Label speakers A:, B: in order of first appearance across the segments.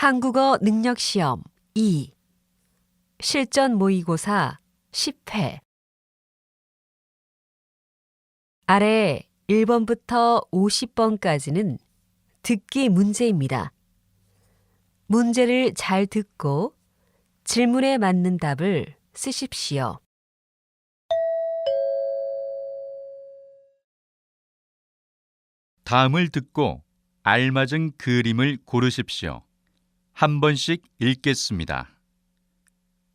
A: 한국어 능력시험 2 실전 모의고사 10회 아래 1번부터 50번까지는 듣기 문제입니다. 문제를 잘 듣고 질문에 맞는 답을 쓰십시오.
B: 다음을 듣고 알맞은 그림을 고르십시오. 한 번씩 읽겠습니다.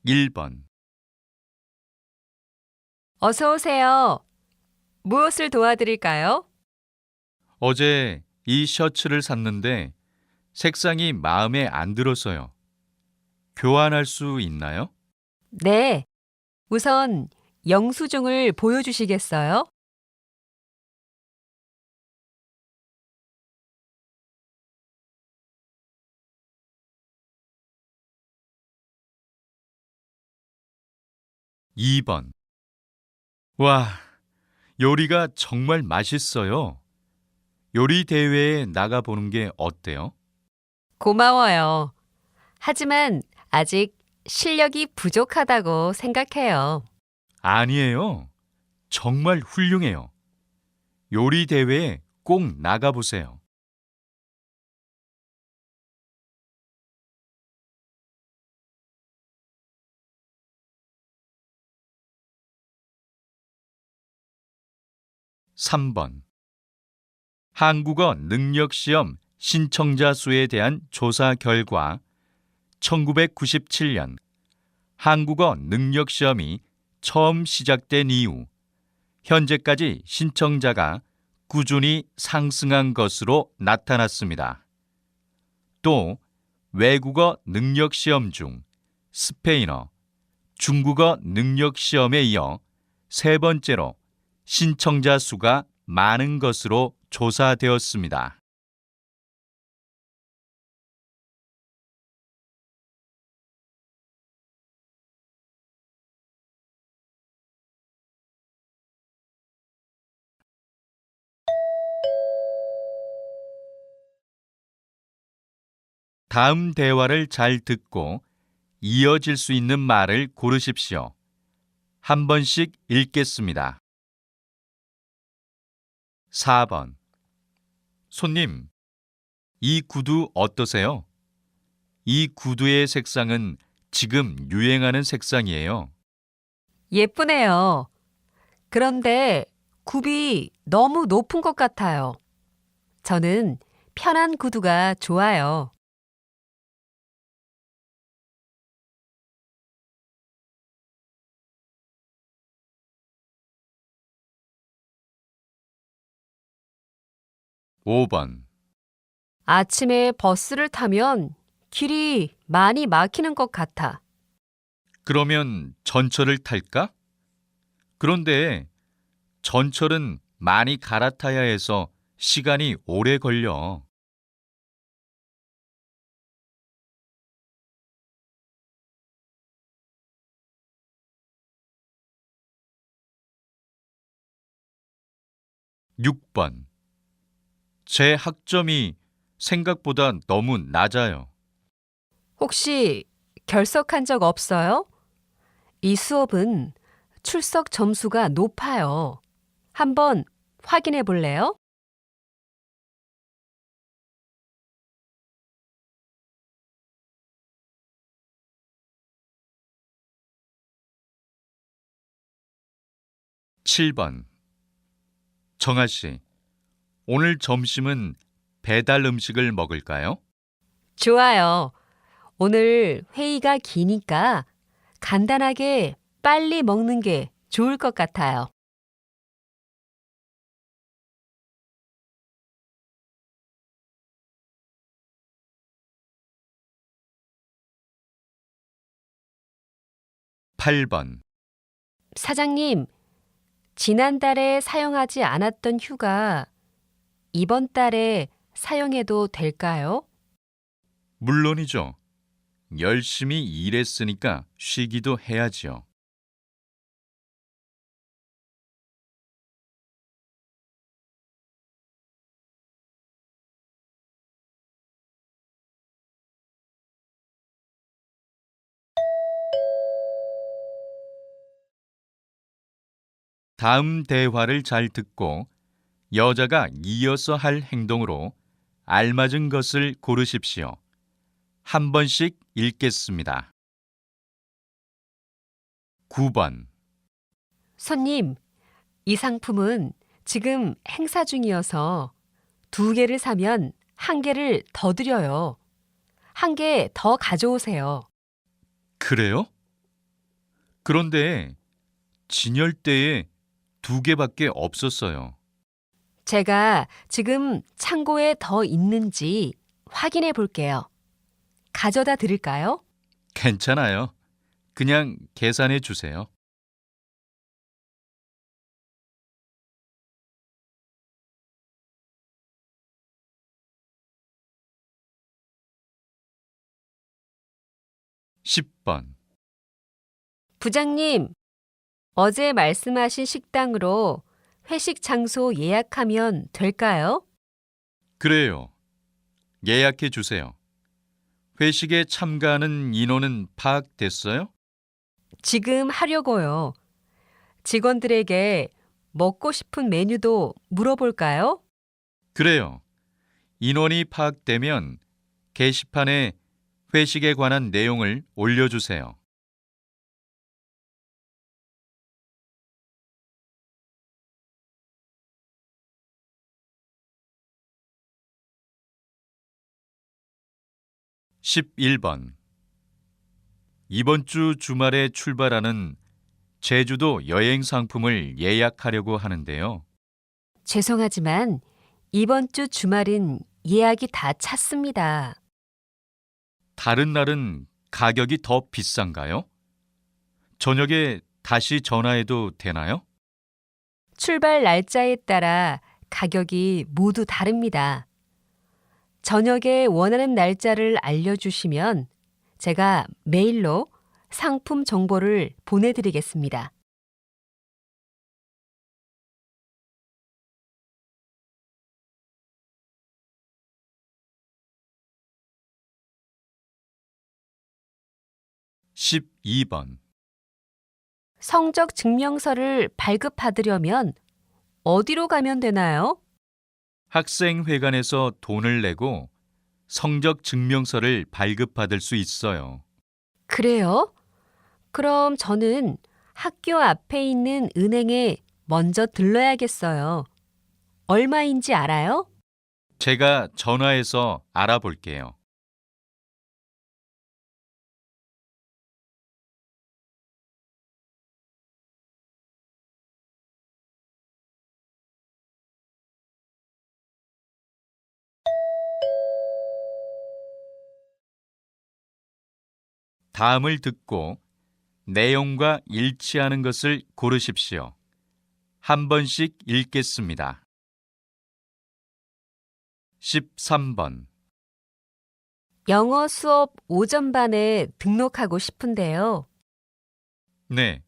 B: 1번.
A: 어서 오세요. 무엇을 도와드릴까요?
B: 어제 이 셔츠를 샀는데 색상이 마음에 안 들어서요. 교환할 수 있나요?
A: 네. 우선 영수증을 보여주시겠어요?
B: 2번. 와, 요리가 정말 맛있어요. 요리 대회에 나가보는 게 어때요?
A: 고마워요. 하지만 아직 실력이 부족하다고 생각해요.
B: 아니에요. 정말 훌륭해요. 요리 대회에 꼭 나가보세요. 3번. 한국어 능력시험 신청자 수에 대한 조사 결과 1997년 한국어 능력시험이 처음 시작된 이후 현재까지 신청자가 꾸준히 상승한 것으로 나타났습니다. 또 외국어 능력시험 중 스페인어, 중국어 능력시험에 이어 세 번째로 신청자 수가 많은 것으로 조사되었습니다. 다음 대화를 잘 듣고 이어질 수 있는 말을 고르십시오. 한 번씩 읽겠습니다. 4번. 손님, 이 구두 어떠세요? 이 구두의 색상은 지금 유행하는 색상이에요.
A: 예쁘네요. 그런데 굽이 너무 높은 것 같아요. 저는 편한 구두가 좋아요.
B: 5번.
A: 아침에 버스를 타면 길이 많이 막히는 것 같아.
B: 그러면 전철을 탈까? 그런데 전철은 많이 갈아타야 해서 시간이 오래 걸려. 6번. 제 학점이 생각보다 너무 낮아요.
A: 혹시 결석한 적 없어요? 이 수업은 출석 점수가 높아요. 한번 확인해 볼래요?
B: 7번. 정아 씨, 오늘 점심은 배달 음식을 먹을까요?
A: 좋아요. 오늘 회의가 기니까 간단하게 빨리 먹는 게 좋을 것 같아요.
B: 8번.
A: 사장님, 지난달에 사용하지 않았던 휴가 이번 달에 사용해도 될까요?
B: 물론이죠. 열심히 일했으니까 쉬기도 해야지요. 다음 대화를 잘 듣고 여자가 이어서 할 행동으로 알맞은 것을 고르십시오. 한 번씩 읽겠습니다. 9번.
A: 손님, 이 상품은 지금 행사 중이어서 2개를 사면 1개를 더 드려요. 1개 더 가져오세요.
B: 그래요? 그런데 진열대에 2개밖에 없었어요.
A: 제가 지금 창고에 더 있는지 확인해 볼게요. 가져다 드릴까요?
B: 괜찮아요. 그냥 계산해 주세요. (10번)
A: 부장님, 어제 말씀하신 식당으로 회식 장소 예약하면 될까요?
B: 그래요. 예약해 주세요. 회식에 참가하는 인원은 파악됐어요?
A: 지금 하려고요. 직원들에게 먹고 싶은 메뉴도 물어볼까요?
B: 그래요. 인원이 파악되면 게시판에 회식에 관한 내용을 올려주세요. (11번) 이번 주 주말에 출발하는 제주도 여행 상품을 예약하려고 하는데요.
A: 죄송하지만 이번 주 주말은 예약이 다 찼습니다.
B: 다른 날은 가격이 더 비싼가요? 저녁에 다시 전화해도 되나요?
A: 출발 날짜에 따라 가격이 모두 다릅니다. 저녁에 원하는 날짜를 알려주시면 제가 메일로 상품 정보를 보내드리겠습니다.
B: (12번)
A: 성적 증명서를 발급받으려면 어디로 가면 되나요?
B: 학생회관에서 돈을 내고 성적 증명서를 발급받을 수 있어요.
A: 그래요? 그럼 저는 학교 앞에 있는 은행에 먼저 들러야겠어요. 얼마인지 알아요?
B: 제가 전화해서 알아볼게요. 다음을 듣고 내용과 일치하는 것을 고르십시오. 한 번씩 읽겠습니다. 13번.
A: 영어 수업 오전반에 등록하고 싶은데요.
B: 네.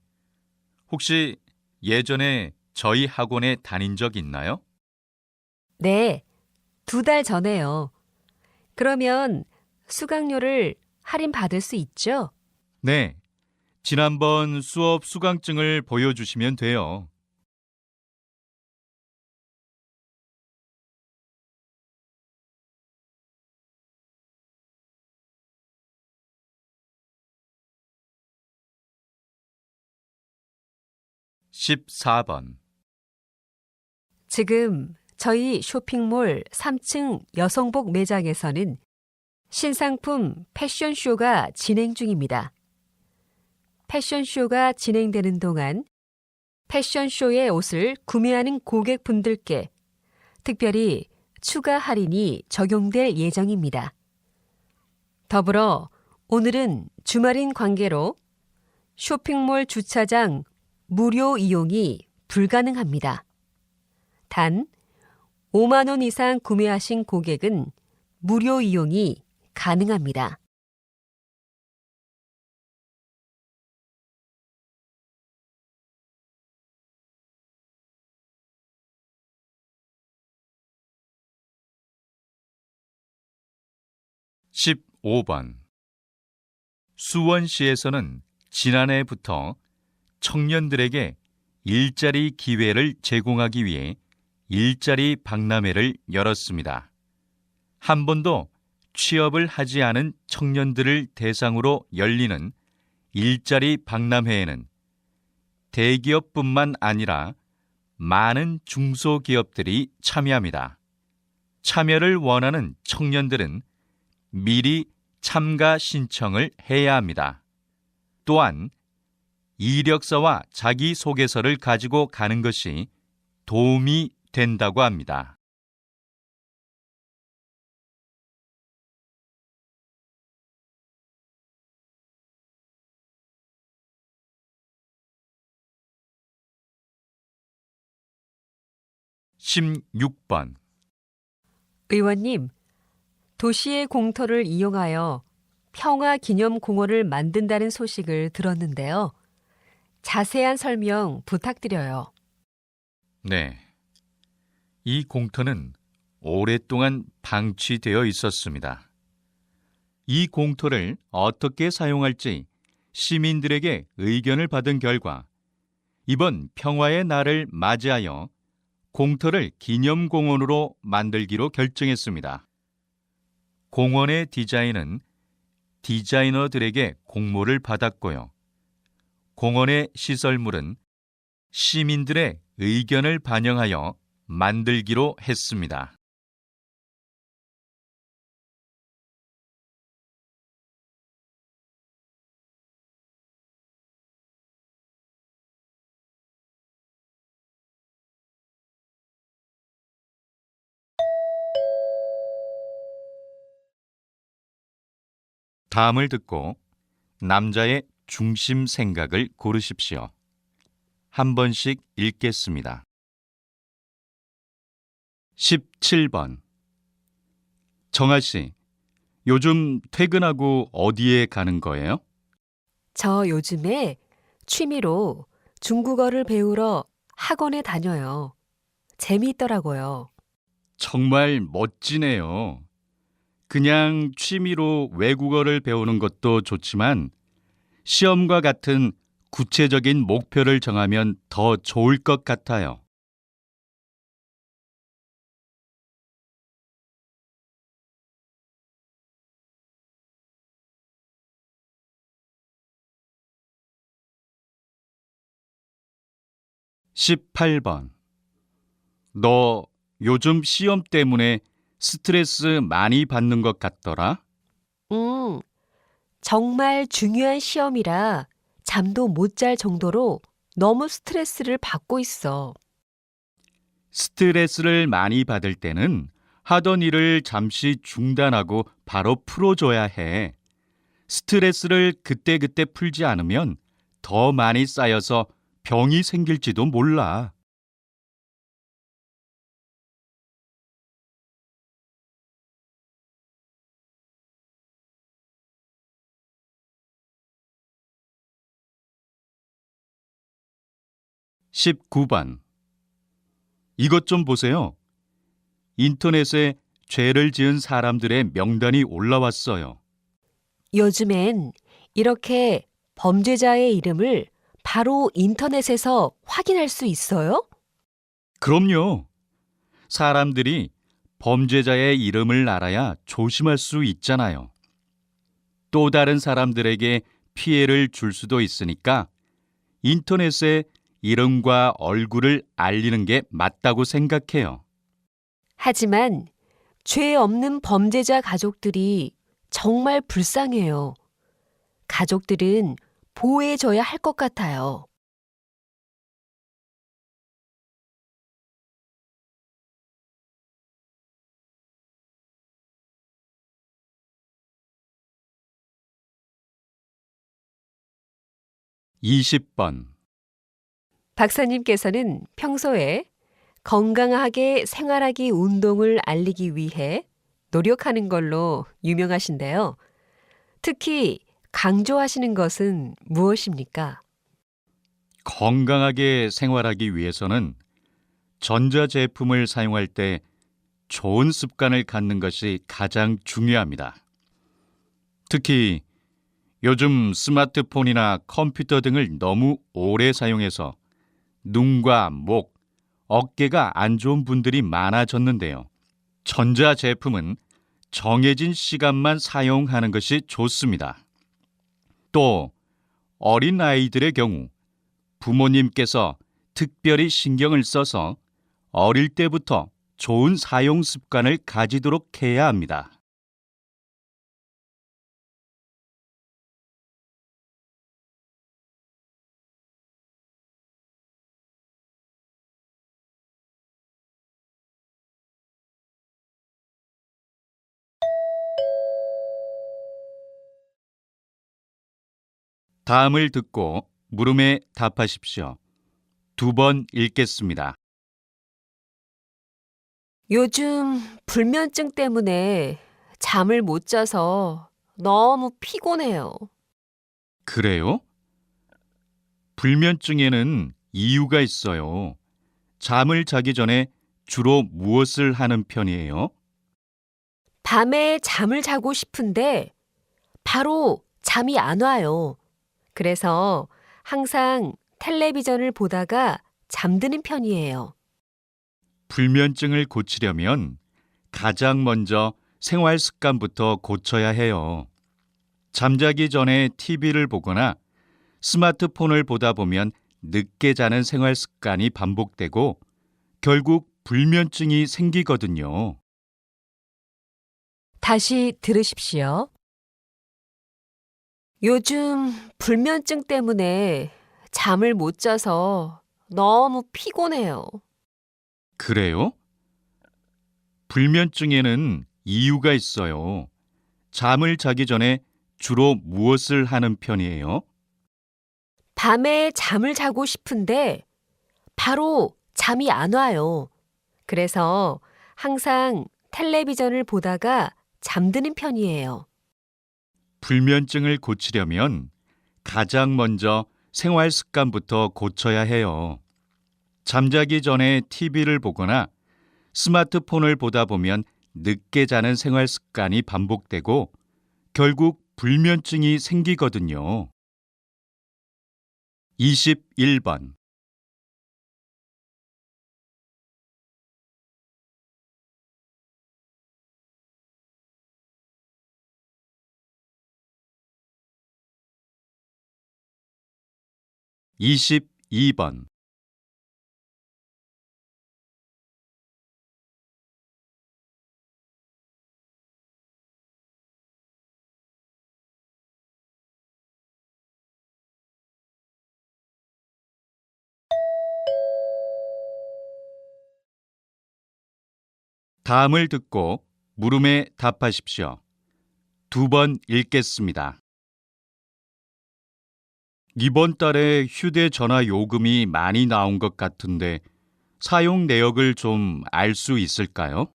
B: 혹시 예전에 저희 학원에 다닌 적 있나요?
A: 네, 2달 전에요. 그러면 수강료를 할인받을 수 있죠?
B: 네. 지난번 수업 수강증을 보여주시면 돼요. (14번)
A: 지금 저희 쇼핑몰 3층 여성복 매장에서는 신상품 패션쇼가 진행 중입니다. 패션쇼가 진행되는 동안 패션쇼의 옷을 구매하는 고객분들께 특별히 추가 할인이 적용될 예정입니다. 더불어 오늘은 주말인 관계로 쇼핑몰 주차장 무료 이용이 불가능합니다. 단 5만 원 이상 구매하신 고객은 무료 이용이 가능합니다.
B: (15번) 수원시에서는 지난해부터 청년들에게 일자리 기회를 제공하기 위해 일자리 박람회를 열었습니다. 한 번도 취업을 하지 않은 청년들을 대상으로 열리는 일자리 박람회에는 대기업뿐만 아니라 많은 중소기업들이 참여합니다. 참여를 원하는 청년들은 미리 참가 신청을 해야 합니다. 또한 이력서와 자기소개서를 가지고 가는 것이 도움이 된다고 합니다. (16번)
A: 의원님, 도시의 공터를 이용하여 평화기념공원을 만든다는 소식을 들었는데요. 자세한 설명 부탁드려요.
B: 네. 이 공터는 오랫동안 방치되어 있었습니다. 이 공터를 어떻게 사용할지 시민들에게 의견을 받은 결과 이번 평화의 날을 맞이하여 공터를 기념공원으로 만들기로 결정했습니다. 공원의 디자인은 디자이너들에게 공모를 받았고요. 공원의 시설물은 시민들의 의견을 반영하여 만들기로 했습니다. 다음을 듣고 남자의 중심 생각을 고르십시오. 한 번씩 읽겠습니다. 17번. 정아 씨, 요즘 퇴근하고 어디에 가는 거예요?
A: 저 요즘에 취미로 중국어를 배우러 학원에 다녀요. 재미있더라고요.
B: 정말 멋지네요. 그냥 취미로 외국어를 배우는 것도 좋지만 시험과 같은 구체적인 목표를 정하면 더 좋을 것 같아요. 18번. 너 요즘 시험 때문에 스트레스 많이 받는 것 같더라?
A: 정말 중요한 시험이라 잠도 못 잘 정도로 너무 스트레스를 받고 있어.
B: 스트레스를 많이 받을 때는 하던 일을 잠시 중단하고 바로 풀어줘야 해. 스트레스를 그때그때 풀지 않으면 더 많이 쌓여서 병이 생길지도 몰라. 19번. 이것 좀 보세요. 인터넷에 죄를 지은 사람들의 명단이 올라왔어요.
A: 요즘엔 이렇게 범죄자의 이름을 바로 인터넷에서 확인할 수 있어요?
B: 그럼요. 사람들이 범죄자의 이름을 알아야 조심할 수 있잖아요. 또 다른 사람들에게 피해를 줄 수도 있으니까 인터넷에 이름과 얼굴을 알리는 게 맞다고 생각해요.
A: 하지만 죄 없는 범죄자 가족들이 정말 불쌍해요. 가족들은 보호해줘야 할 것 같아요.
B: 20번.
A: 박사님께서는 평소에 건강하게 생활하기 운동을 알리기 위해 노력하는 걸로 유명하신데요. 특히 강조하시는 것은 무엇입니까?
B: 건강하게 생활하기 위해서는 전자제품을 사용할 때 좋은 습관을 갖는 것이 가장 중요합니다. 특히 요즘 스마트폰이나 컴퓨터 등을 너무 오래 사용해서 눈과 목, 어깨가 안 좋은 분들이 많아졌는데요. 전자 제품은 정해진 시간만 사용하는 것이 좋습니다. 또 어린 아이들의 경우 부모님께서 특별히 신경을 써서 어릴 때부터 좋은 사용 습관을 가지도록 해야 합니다. 다음을 듣고 물음에 답하십시오. 2번 읽겠습니다.
A: 요즘 불면증 때문에 잠을 못 자서 너무 피곤해요.
B: 그래요? 불면증에는 이유가 있어요. 잠을 자기 전에 주로 무엇을 하는 편이에요?
A: 밤에 잠을 자고 싶은데 바로 잠이 안 와요. 그래서 항상 텔레비전을 보다가 잠드는 편이에요.
B: 불면증을 고치려면 가장 먼저 생활 습관부터 고쳐야 해요. 잠자기 전에 TV를 보거나 스마트폰을 보다 보면 늦게 자는 생활 습관이 반복되고 결국 불면증이 생기거든요.
A: 다시 들으십시오. 요즘 불면증 때문에 잠을 못 자서 너무 피곤해요.
B: 그래요? 불면증에는 이유가 있어요. 잠을 자기 전에 주로 무엇을 하는 편이에요?
A: 밤에 잠을 자고 싶은데 바로 잠이 안 와요. 그래서 항상 텔레비전을 보다가 잠드는 편이에요.
B: 불면증을 고치려면 가장 먼저 생활 습관부터 고쳐야 해요. 잠자기 전에 TV를 보거나 스마트폰을 보다 보면 늦게 자는 생활 습관이 반복되고 결국 불면증이 생기거든요. 21번. 22번. 다음을 듣고 물음에 답하십시오. 2번 읽겠습니다. 이번 달에 휴대전화 요금이 많이 나온 것 같은데 사용 내역을 좀 알 수 있을까요?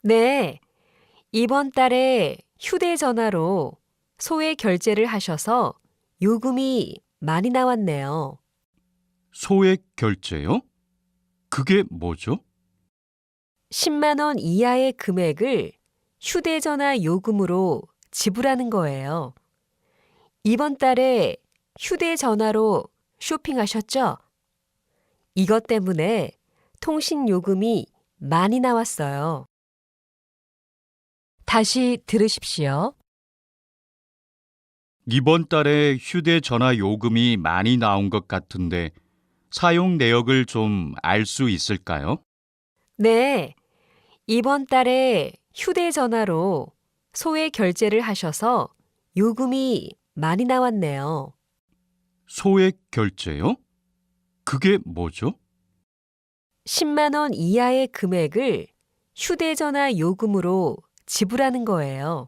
A: 네, 이번 달에 휴대전화로 소액 결제를 하셔서 요금이 많이 나왔네요.
B: 소액 결제요? 그게 뭐죠?
A: 10만 원 이하의 금액을 휴대전화 요금으로 지불하는 거예요. 이번 달에 휴대전화로 쇼핑하셨죠? 이것 때문에 통신 요금이 많이 나왔어요. 다시 들으십시오.
B: 이번 달에 휴대전화 요금이 많이 나온 것 같은데 사용 내역을 좀 알 수 있을까요?
A: 네, 이번 달에 휴대전화로 소액 결제를 하셔서 요금이 많이 나왔네요.
B: 소액 결제요? 그게 뭐죠?
A: 10만 원 이하의 금액을 휴대전화 요금으로 지불하는 거예요.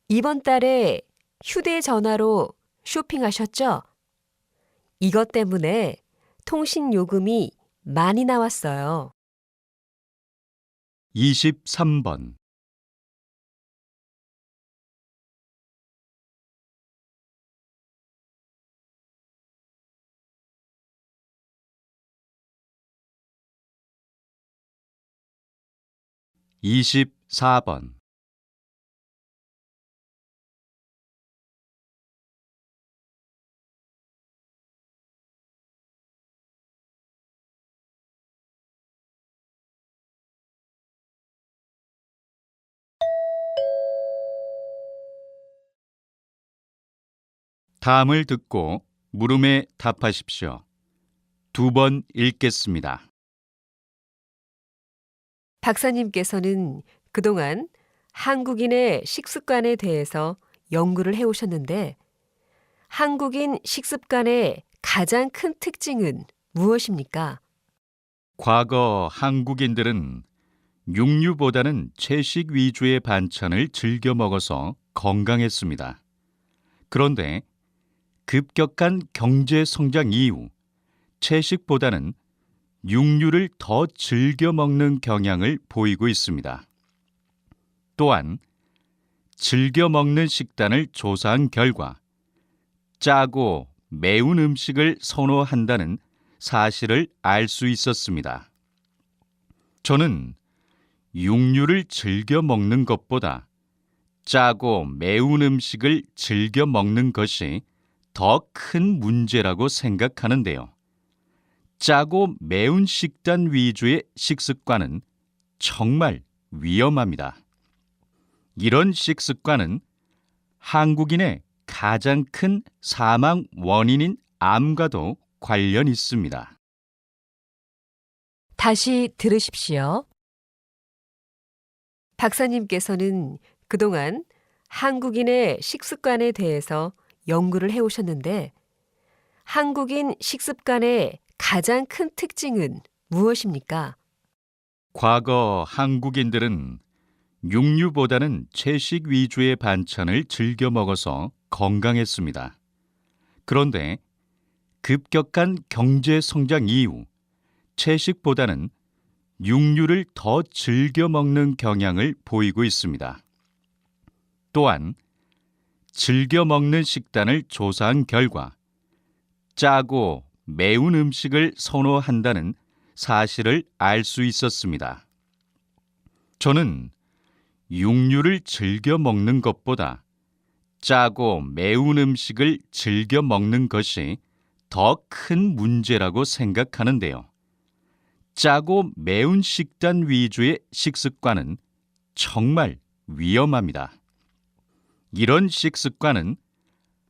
A: 이번 달에 휴대전화로 쇼핑하셨죠? 이것 때문에 통신 요금이 많이 나왔어요.
B: 23번. 이십사 번. 다음을 듣고 물음에 답하십시오. 2번 읽겠습니다.
A: 박사님께서는 그동안 한국인의 식습관에 대해서 연구를 해오셨는데 한국인 식습관의 가장 큰 특징은 무엇입니까?
B: 과거 한국인들은 육류보다는 채식 위주의 반찬을 즐겨 먹어서 건강했습니다. 그런데 급격한 경제 성장 이후 채식보다는 육류를 더 즐겨 먹는 경향을 보이고 있습니다. 또한 즐겨 먹는 식단을 조사한 결과 짜고 매운 음식을 선호한다는 사실을 알 수 있었습니다. 저는 육류를 즐겨 먹는 것보다 짜고 매운 음식을 즐겨 먹는 것이 더 큰 문제라고 생각하는데요. 짜고 매운 식단 위주의 식습관은 정말 위험합니다. 이런 식습관은 한국인의 가장 큰 사망 원인인 암과도 관련 있습니다.
A: 다시 들으십시오. 박사님께서는 그동안 한국인의 식습관에 대해서 연구를 해오셨는데 한국인 식습관의 가장 큰 특징은 무엇입니까?
B: 과거 한국인들은 육류보다는 채식 위주의 반찬을 즐겨 먹어서 건강했습니다. 그런데 급격한 경제 성장 이후 채식보다는 육류를 더 즐겨 먹는 경향을 보이고 있습니다. 또한 즐겨 먹는 식단을 조사한 결과 짜고 매운 음식을 선호한다는 사실을 알 수 있었습니다. 저는 육류를 즐겨 먹는 것보다 짜고 매운 음식을 즐겨 먹는 것이 더 큰 문제라고 생각하는데요. 짜고 매운 식단 위주의 식습관은 정말 위험합니다. 이런 식습관은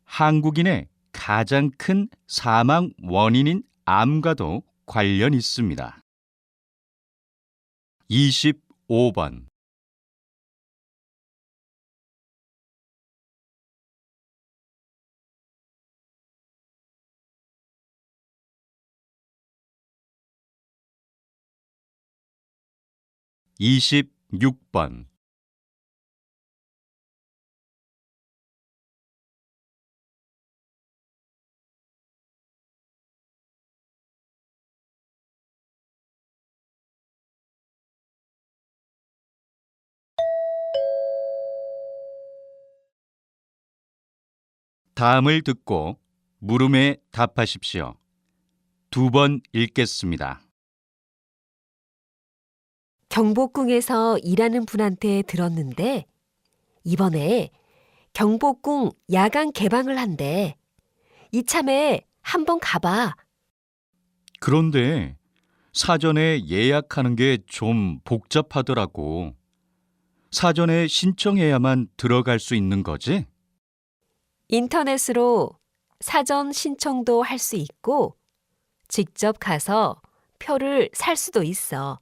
B: 한국인의 가장 큰 사망 원인인 암과도 관련 있습니다. 25번 (26번) 다음을 듣고 물음에 답하십시오. 2번 읽겠습니다.
A: 경복궁에서 일하는 분한테 들었는데 이번에 경복궁 야간 개방을 한대. 이참에 한번 가봐.
B: 그런데 사전에 예약하는 게 좀 복잡하더라고. 사전에 신청해야만 들어갈 수 있는 거지?
A: 인터넷으로 사전 신청도 할 수 있고 직접 가서 표를 살 수도 있어.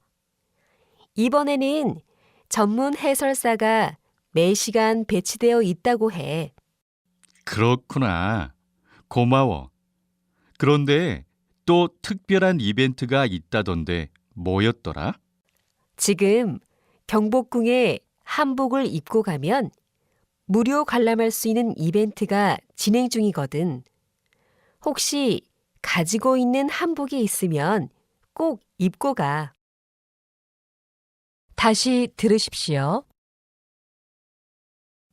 A: 이번에는 전문 해설사가 매시간 배치되어 있다고 해.
B: 그렇구나. 고마워. 그런데 또 특별한 이벤트가 있다던데 뭐였더라?
A: 지금 경복궁에 한복을 입고 가면 무료 관람할 수 있는 이벤트가 진행 중이거든. 혹시 가지고 있는 한복이 있으면 꼭 입고 가. 다시 들으십시오.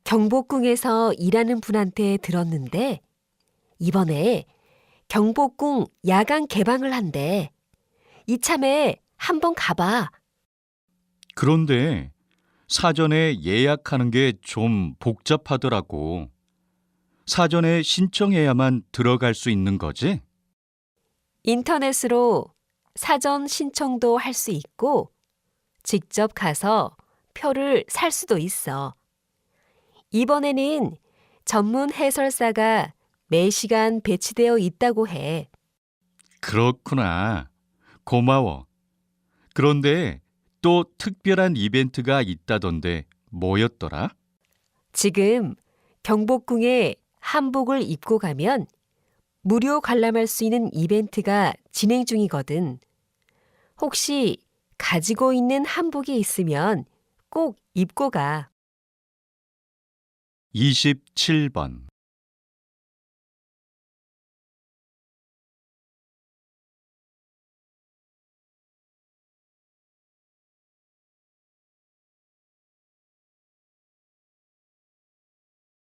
A: 경복궁에서 일하는 분한테 들었는데 이번에 경복궁 야간 개방을 한대. 이참에 한번 가봐.
B: 그런데 사전에 예약하는 게 좀 복잡하더라고. 사전에 신청해야만 들어갈 수 있는 거지?
A: 인터넷으로 사전 신청도 할 수 있고 직접 가서 표를 살 수도 있어. 이번에는 전문 해설사가 매시간 배치되어 있다고 해.
B: 그렇구나. 고마워. 그런데 또 특별한 이벤트가 있다던데 뭐였더라?
A: 지금 경복궁에 한복을 입고 가면 무료 관람할 수 있는 이벤트가 진행 중이거든. 혹시 가지고 있는 한복이 있으면 꼭 입고 가.
B: 27번.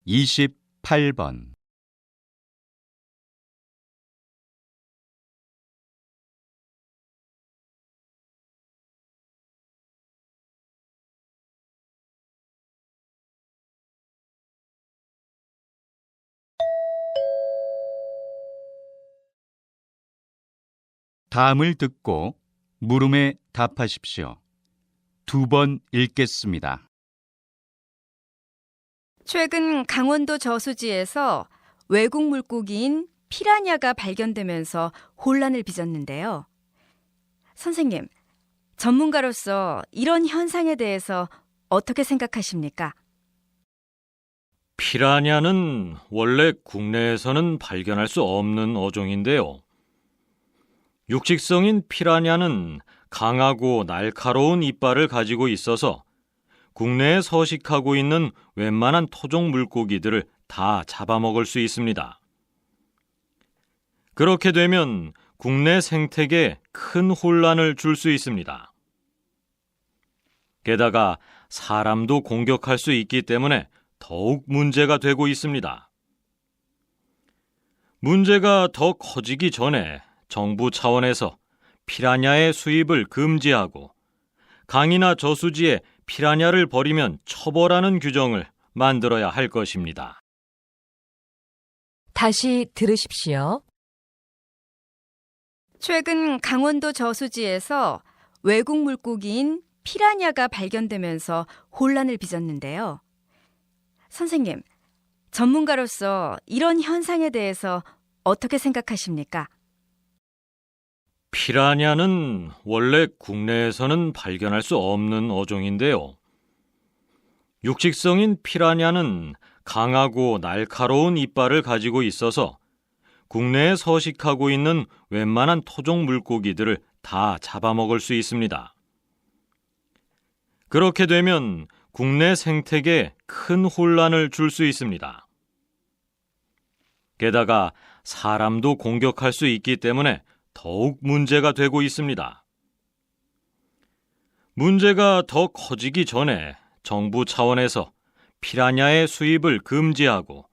B: 28번. '다음을 듣고 물음에 답하십시오. 2번 읽겠습니다.
C: 최근 강원도 저수지에서 외국 물고기인 피라냐가 발견되면서 혼란을 빚었는데요. 선생님, 전문가로서 이런 현상에 대해서 어떻게 생각하십니까?
D: 피라냐는 원래 국내에서는 발견할 수 없는 어종인데요. 육식성인 피라냐는 강하고 날카로운 이빨을 가지고 있어서 국내에 서식하고 있는 웬만한 토종 물고기들을 다 잡아먹을 수 있습니다. 그렇게 되면 국내 생태계에 큰 혼란을 줄 수 있습니다. 게다가 사람도 공격할 수 있기 때문에 더욱 문제가 되고 있습니다. 문제가 더 커지기 전에 정부 차원에서 피라냐의 수입을 금지하고 강이나 저수지에 피라냐를 버리면 처벌하는 규정을 만들어야 할 것입니다.
A: 다시 들으십시오.
C: 최근 강원도 저수지에서 외국 물고기인 피라냐가 발견되면서 혼란을 빚었는데요. 선생님, 전문가로서 이런 현상에 대해서 어떻게 생각하십니까?
D: 피라냐는 원래 국내에서는 발견할 수 없는 어종인데요. 육식성인 피라냐는 강하고 날카로운 이빨을 가지고 있어서 국내에 서식하고 있는 웬만한 토종 물고기들을 다 잡아먹을 수 있습니다. 그렇게 되면 국내 생태계에 큰 혼란을 줄 수 있습니다. 게다가 사람도 공격할 수 있기 때문에 더욱 문제가 되고 있습니다. 문제가 더 커지기 전에 정부 차원에서 피라냐의 수입을 금지하고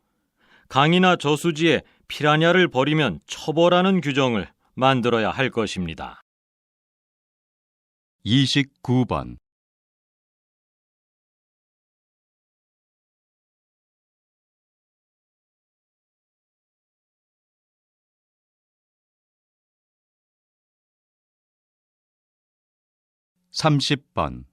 D: 강이나 저수지에 피라냐를 버리면 처벌하는 규정을 만들어야 할 것입니다.
B: 29번. 30번.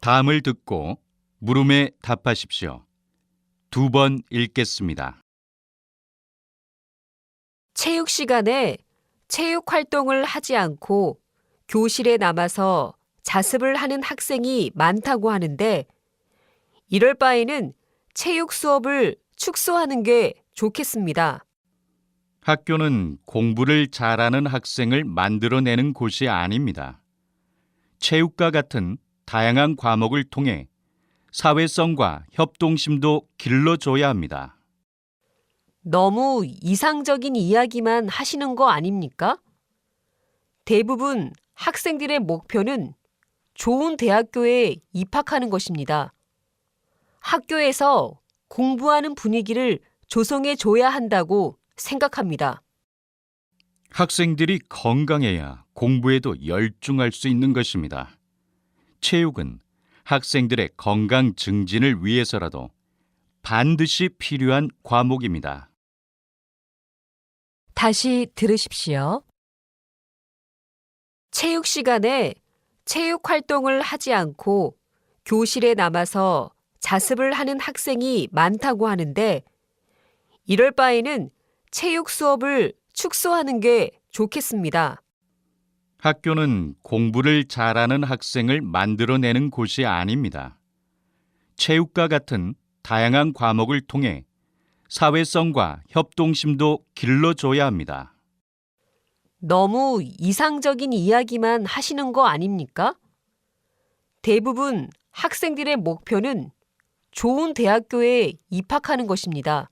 B: '다음을 듣고 물음에 답하십시오. 2번 읽겠습니다.
A: 체육 시간에 체육 활동을 하지 않고 교실에 남아서 자습을 하는 학생이 많다고 하는데 이럴 바에는 체육 수업을 축소하는 게 좋겠습니다.
B: 학교는 공부를 잘하는 학생을 만들어내는 곳이 아닙니다. 체육과 같은 다양한 과목을 통해 사회성과 협동심도 길러줘야 합니다.
A: 너무 이상적인 이야기만 하시는 거 아닙니까? 대부분 학생들의 목표는 좋은 대학교에 입학하는 것입니다. 학교에서 공부하는 분위기를 조성해 줘야 한다고 생각합니다.
B: 학생들이 건강해야 공부에도 열중할 수 있는 것입니다. 체육은 학생들의 건강 증진을 위해서라도 반드시 필요한 과목입니다.
A: 다시 들으십시오. 체육 시간에 체육 활동을 하지 않고 교실에 남아서 자습을 하는 학생이 많다고 하는데 이럴 바에는 체육 수업을 축소하는 게 좋겠습니다.
B: 학교는 공부를 잘하는 학생을 만들어내는 곳이 아닙니다. 체육과 같은 다양한 과목을 통해 사회성과 협동심도 길러줘야 합니다.
A: 너무 이상적인 이야기만 하시는 거 아닙니까? 대부분 학생들의 목표는 좋은 대학교에 입학하는 것입니다.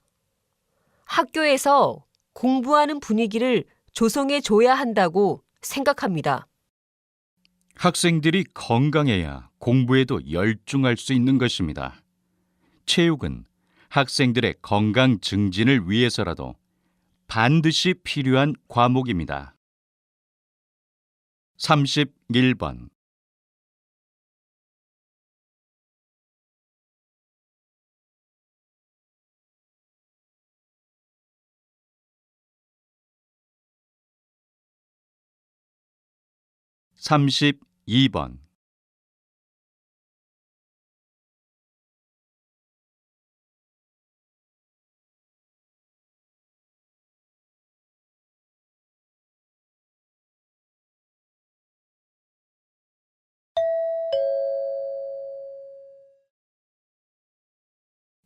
A: 학교에서 공부하는 분위기를 조성해 줘야 한다고 생각합니다.
B: 학생들이 건강해야 공부에도 열중할 수 있는 것입니다. 체육은 학생들의 건강 증진을 위해서라도 반드시 필요한 과목입니다. 31번. 삼십이 번.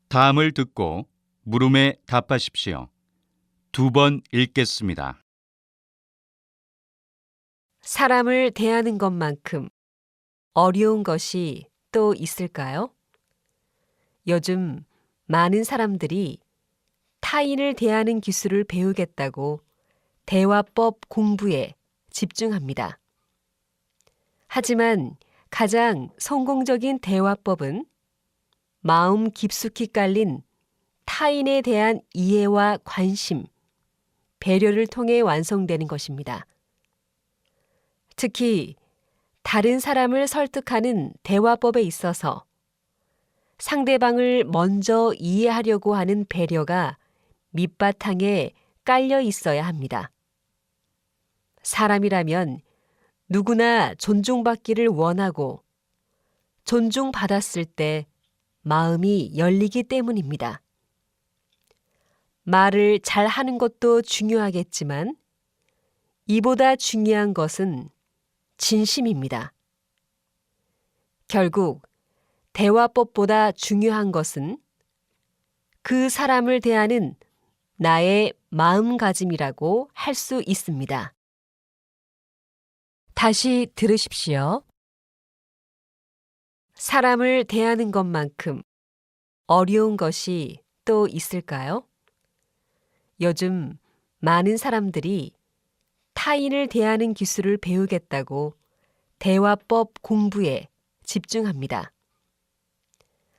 B: 다음을 듣고 물음에 답하십시오. 2번 읽겠습니다.
A: 사람을 대하는 것만큼 어려운 것이 또 있을까요? 요즘 많은 사람들이 타인을 대하는 기술을 배우겠다고 대화법 공부에 집중합니다. 하지만 가장 성공적인 대화법은 마음 깊숙이 깔린 타인에 대한 이해와 관심, 배려를 통해 완성되는 것입니다. 특히 다른 사람을 설득하는 대화법에 있어서 상대방을 먼저 이해하려고 하는 배려가 밑바탕에 깔려 있어야 합니다. 사람이라면 누구나 존중받기를 원하고 존중받았을 때 마음이 열리기 때문입니다. 말을 잘 하는 것도 중요하겠지만 이보다 중요한 것은 진심입니다. 결국 대화법보다 중요한 것은 그 사람을 대하는 나의 마음가짐이라고 할 수 있습니다. 다시 들으십시오. 사람을 대하는 것만큼 어려운 것이 또 있을까요? 요즘 많은 사람들이 타인을 대하는 기술을 배우겠다고 대화법 공부에 집중합니다.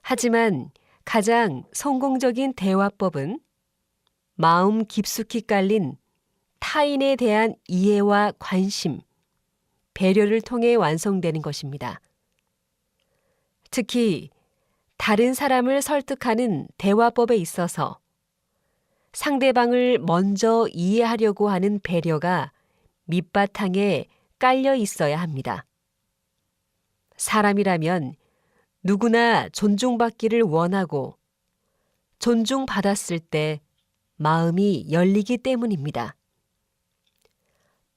A: 하지만 가장 성공적인 대화법은 마음 깊숙이 깔린 타인에 대한 이해와 관심, 배려를 통해 완성되는 것입니다. 특히 다른 사람을 설득하는 대화법에 있어서 상대방을 먼저 이해하려고 하는 배려가 밑바탕에 깔려 있어야 합니다. 사람이라면 누구나 존중받기를 원하고 존중받았을 때 마음이 열리기 때문입니다.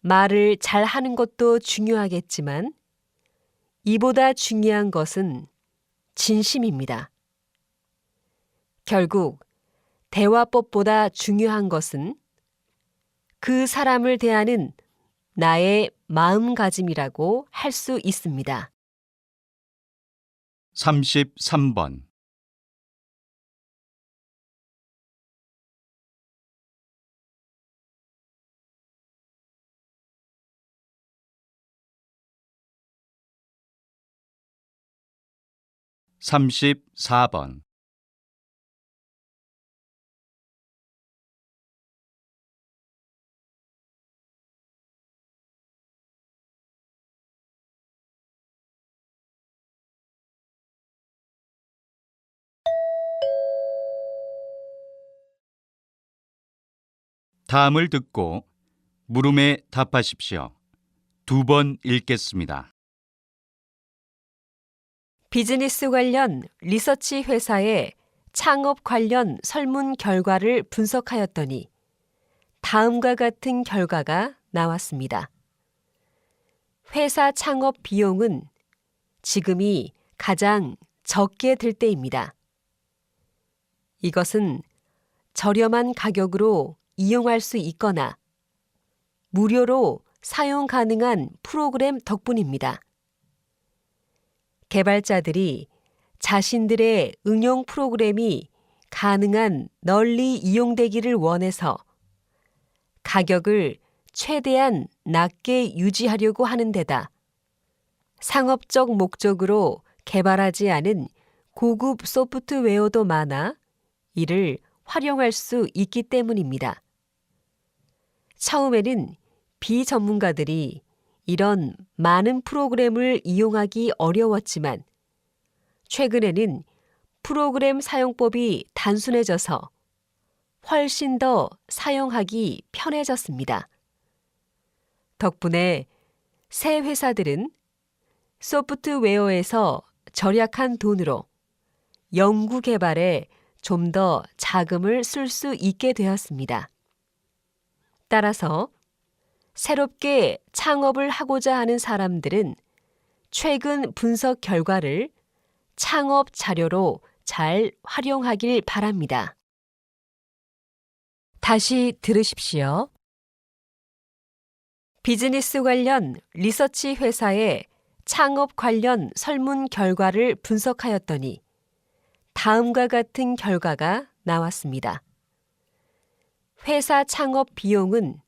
A: 말을 잘 하는 것도 중요하겠지만 이보다 중요한 것은 진심입니다. 결국 대화법보다 중요한 것은 그 사람을 대하는 나의 마음가짐이라고 할 수 있습니다.
B: 33번. 삼십사 번. 다음을 듣고 물음에 답하십시오. 2번 읽겠습니다.
A: 비즈니스 관련 리서치 회사의 창업 관련 설문 결과를 분석하였더니 다음과 같은 결과가 나왔습니다. 회사 창업 비용은 지금이 가장 적게 들 때입니다. 이것은 저렴한 가격으로 이용할 수 있거나 무료로 사용 가능한 프로그램 덕분입니다. 개발자들이 자신들의 응용 프로그램이 가능한 널리 이용되기를 원해서 가격을 최대한 낮게 유지하려고 하는 데다 상업적 목적으로 개발하지 않은 고급 소프트웨어도 많아 이를 활용할 수 있기 때문입니다. 처음에는 비전문가들이 이런 많은 프로그램을 이용하기 어려웠지만 최근에는 프로그램 사용법이 단순해져서 훨씬 더 사용하기 편해졌습니다. 덕분에 새 회사들은 소프트웨어에서 절약한 돈으로 연구 개발에 좀 더 자금을 쓸 수 있게 되었습니다. 따라서 새롭게 창업을 하고자 하는 사람들은 최근 분석 결과를 창업 자료로 잘 활용하길 바랍니다. 다시 들으십시오. 비즈니스 관련 리서치 회사의 창업 관련 설문 결과를 분석하였더니 다음과 같은 결과가 나왔습니다. 회사 창업 비용은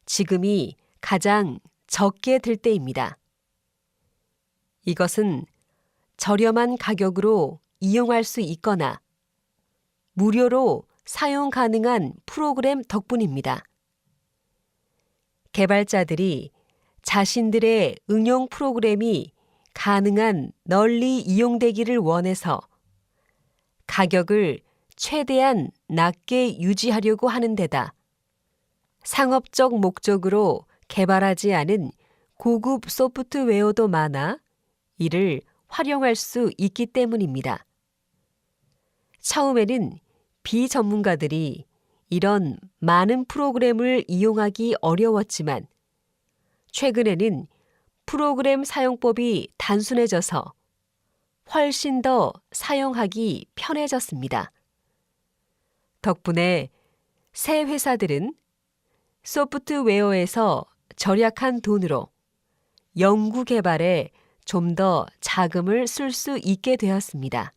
A: 지금이 가장 적게 들 때입니다. 이것은 저렴한 가격으로 이용할 수 있거나 무료로 사용 가능한 프로그램 덕분입니다. 개발자들이 자신들의 응용 프로그램이 가능한 널리 이용되기를 원해서 가격을 최대한 낮게 유지하려고 하는 데다 상업적 목적으로 개발하지 않은 고급 소프트웨어도 많아 이를 활용할 수 있기 때문입니다. 처음에는 비전문가들이 이런 많은 프로그램을 이용하기 어려웠지만 최근에는 프로그램 사용법이 단순해져서 훨씬 더 사용하기 편해졌습니다. 덕분에 새 회사들은 소프트웨어에서 절약한 돈으로 연구 개발에 좀 더 자금을 쓸 수 있게 되었습니다.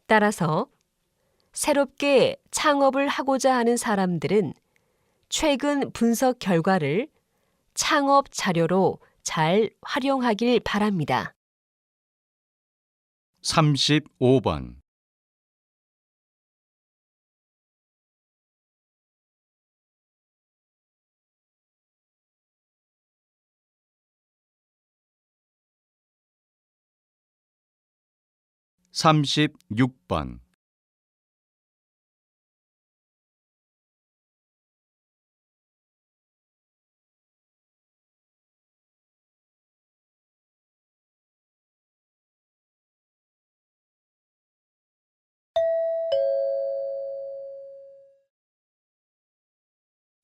A: 따라서 새롭게 창업을 하고자 하는 사람들은 최근 분석 결과를 창업 자료로 잘 활용하길 바랍니다.
B: 35번. 삼십육 번.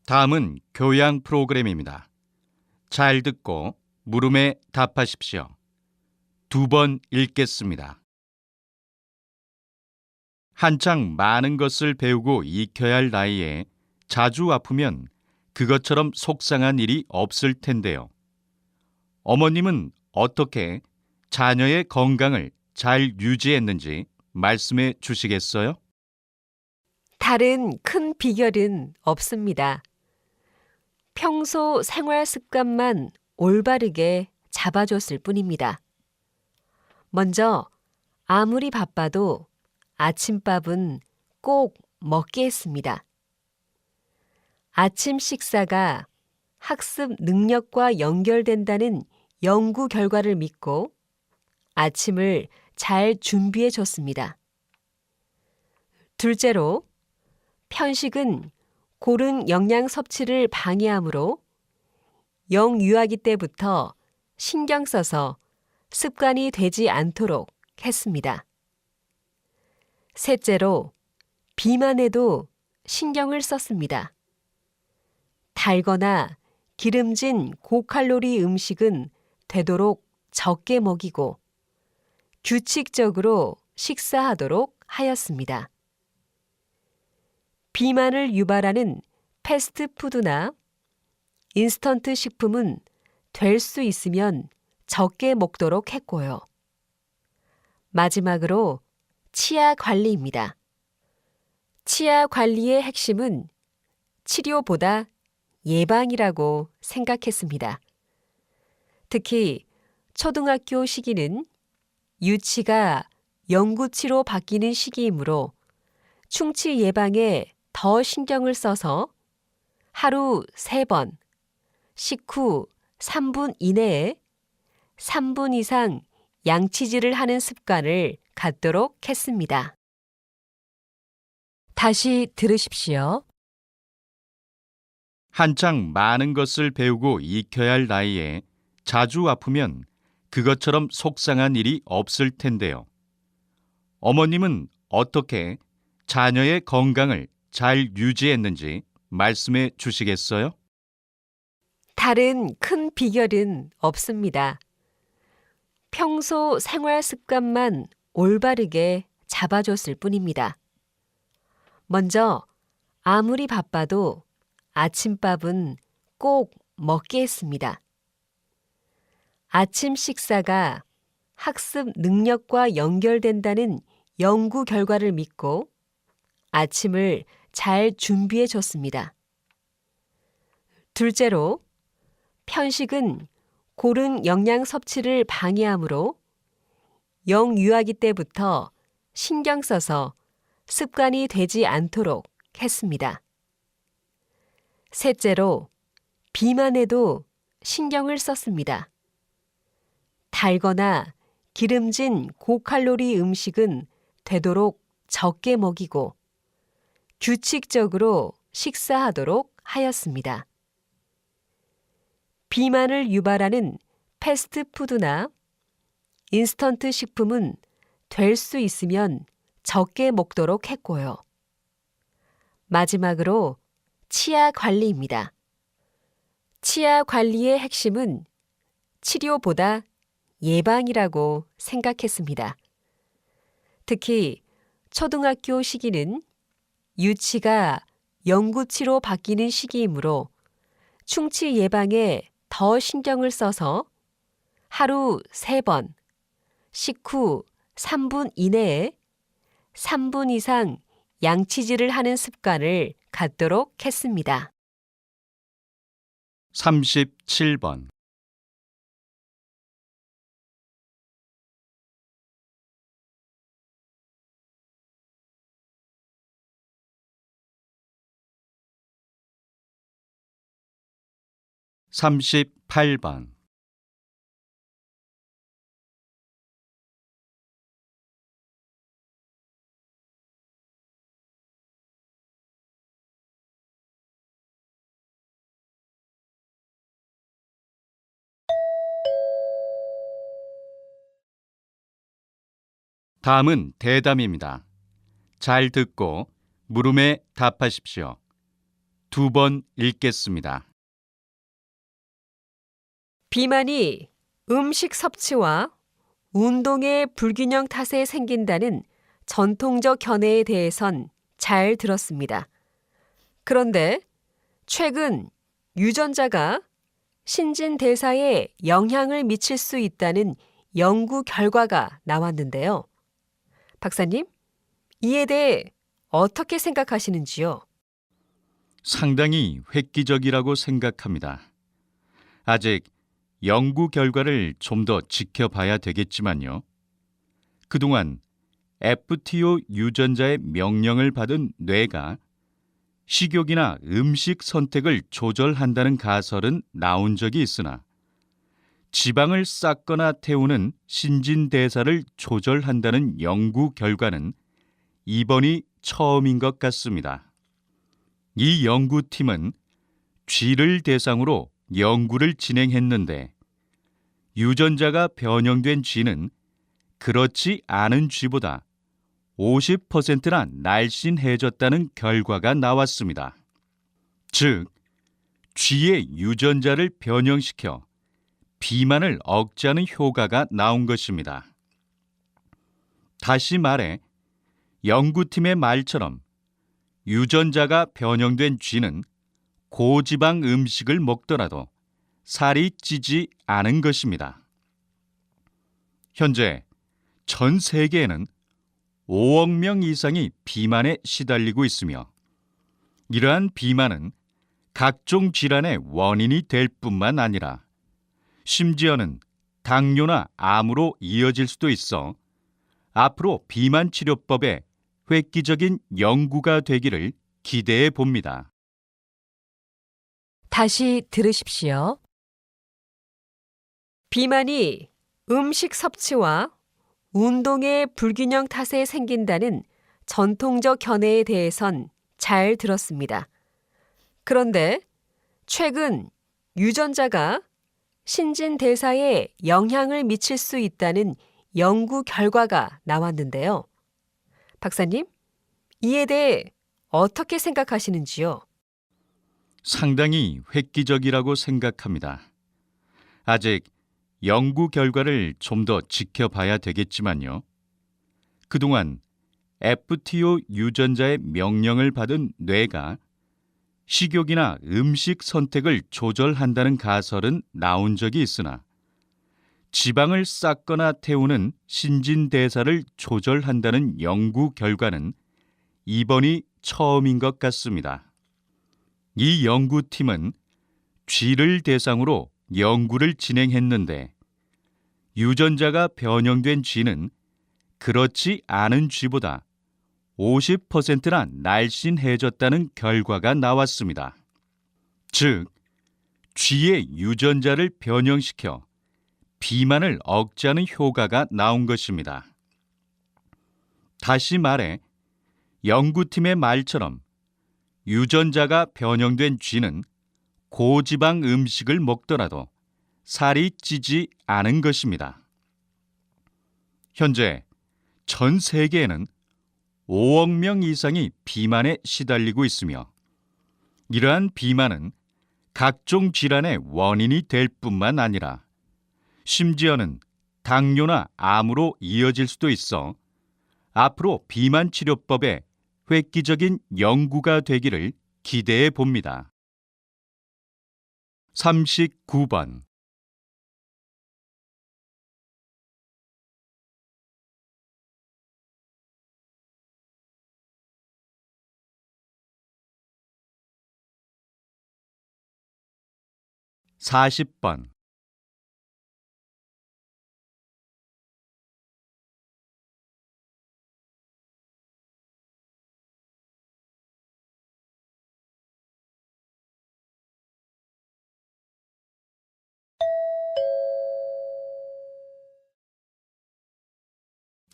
B: 다음은 교양 프로그램입니다. 잘 듣고 물음에 답하십시오. 2번 읽겠습니다. 한창 많은 것을 배우고 익혀야 할 나이에 자주 아프면 그것처럼 속상한 일이 없을 텐데요. 어머님은 어떻게 자녀의 건강을 잘 유지했는지 말씀해 주시겠어요?
A: 다른 큰 비결은 없습니다. 평소 생활 습관만 올바르게 잡아줬을 뿐입니다. 먼저 아무리 바빠도 아침밥은 꼭 먹게 했습니다. 아침 식사가 학습 능력과 연결된다는 연구 결과를 믿고 아침을 잘 준비해 줬습니다. 둘째로 편식은 고른 영양 섭취를 방해하므로 영유아기 때부터 신경 써서 습관이 되지 않도록 했습니다. 셋째로, 비만에도 신경을 썼습니다. 달거나 기름진 고칼로리 음식은 되도록 적게 먹이고 규칙적으로 식사하도록 하였습니다. 비만을 유발하는 패스트푸드나 인스턴트 식품은 될 수 있으면 적게 먹도록 했고요. 마지막으로 치아 관리입니다. 치아 관리의 핵심은 치료보다 예방이라고 생각했습니다. 특히 초등학교 시기는 유치가 영구치로 바뀌는 시기이므로 충치 예방에 더 신경을 써서 하루 3번, 식후 3분 이내에 3분 이상 양치질을 하는 습관을 갖도록 했습니다. 다시 들으십시오.
B: 한창 많은 것을 배우고 익혀야 할 나이에 자주 아프면 그것처럼 속상한 일이 없을 텐데요. 어머님은 어떻게 자녀의 건강을 잘 유지했는지 말씀해 주시겠어요?
A: 다른 큰 비결은 없습니다. 평소 생활 습관만 올바르게 잡아줬을 뿐입니다. 먼저 아무리 바빠도 아침밥은 꼭 먹게 했습니다. 아침 식사가 학습 능력과 연결된다는 연구 결과를 믿고 아침을 잘 준비해 줬습니다. 둘째로, 편식은 고른 영양 섭취를 방해하므로 영유아기 때부터 신경 써서 습관이 되지 않도록 했습니다. 셋째로, 비만에도 신경을 썼습니다. 달거나 기름진 고칼로리 음식은 되도록 적게 먹이고 규칙적으로 식사하도록 하였습니다. 비만을 유발하는 패스트푸드나 인스턴트 식품은 될 수 있으면 적게 먹도록 했고요. 마지막으로 치아 관리입니다. 치아 관리의 핵심은 치료보다 예방이라고 생각했습니다. 특히 초등학교 시기는 유치가 영구치로 바뀌는 시기이므로 충치 예방에 더 신경을 써서 하루 3번, 식후 3분 이내에 3분 이상 양치질을 하는 습관을 갖도록 했습니다.
B: 37번. (38번) 다음은 대담입니다. 잘 듣고 물음에 답하십시오. 2번 읽겠습니다.
A: 비만이 음식 섭취와 운동의 불균형 탓에 생긴다는 전통적 견해에 대해선 잘 들었습니다. 그런데 최근 유전자가 신진대사에 영향을 미칠 수 있다는 연구 결과가 나왔는데요. 박사님, 이에 대해 어떻게 생각하시는지요?
B: 상당히 획기적이라고 생각합니다. 아직 연구 결과를 좀 더 지켜봐야 되겠지만요. 그동안 FTO 유전자의 명령을 받은 뇌가 식욕이나 음식 선택을 조절한다는 가설은 나온 적이 있으나 지방을 쌓거나 태우는 신진대사를 조절한다는 연구 결과는 이번이 처음인 것 같습니다. 이 연구팀은 쥐를 대상으로 연구를 진행했는데 유전자가 변형된 쥐는 그렇지 않은 쥐보다 50%나 날씬해졌다는 결과가 나왔습니다. 즉, 쥐의 유전자를 변형시켜 비만을 억제하는 효과가 나온 것입니다. 다시 말해, 연구팀의 말처럼 유전자가 변형된 쥐는 고지방 음식을 먹더라도 살이 찌지 않은 것입니다. 현재 전 세계에는 5억 명 이상이 비만에 시달리고 있으며 이러한 비만은 각종 질환의 원인이 될 뿐만 아니라 심지어는 당뇨나 암으로 이어질 수도 있어 앞으로 비만 치료법에 획기적인 연구가 되기를 기대해 봅니다.
A: 다시 들으십시오. 비만이 음식 섭취와 운동의 불균형 탓에 생긴다는 전통적 견해에 대해선 잘 들었습니다. 그런데 최근 유전자가 신진대사에 영향을 미칠 수 있다는 연구 결과가 나왔는데요. 박사님, 이에 대해 어떻게 생각하시는지요?
B: 상당히 획기적이라고 생각합니다. 아직 연구 결과를 좀 더 지켜봐야 되겠지만요. 그동안 FTO 유전자의 명령을 받은 뇌가 식욕이나 음식 선택을 조절한다는 가설은 나온 적이 있으나 지방을 쌓거나 태우는 신진대사를 조절한다는 연구 결과는 이번이 처음인 것 같습니다. 이 연구팀은 쥐를 대상으로 연구를 진행했는데 유전자가 변형된 쥐는 그렇지 않은 쥐보다 50%나 날씬해졌다는 결과가 나왔습니다. 즉, 쥐의 유전자를 변형시켜 비만을 억제하는 효과가 나온 것입니다. 다시 말해, 연구팀의 말처럼 유전자가 변형된 쥐는 고지방 음식을 먹더라도 살이 찌지 않은 것입니다. 현재 전 세계에는 5억 명 이상이 비만에 시달리고 있으며 이러한 비만은 각종 질환의 원인이 될 뿐만 아니라 심지어는 당뇨나 암으로 이어질 수도 있어 앞으로 비만 치료법에 획기적인 연구가 되기를 기대해 봅니다. 39번 (40번)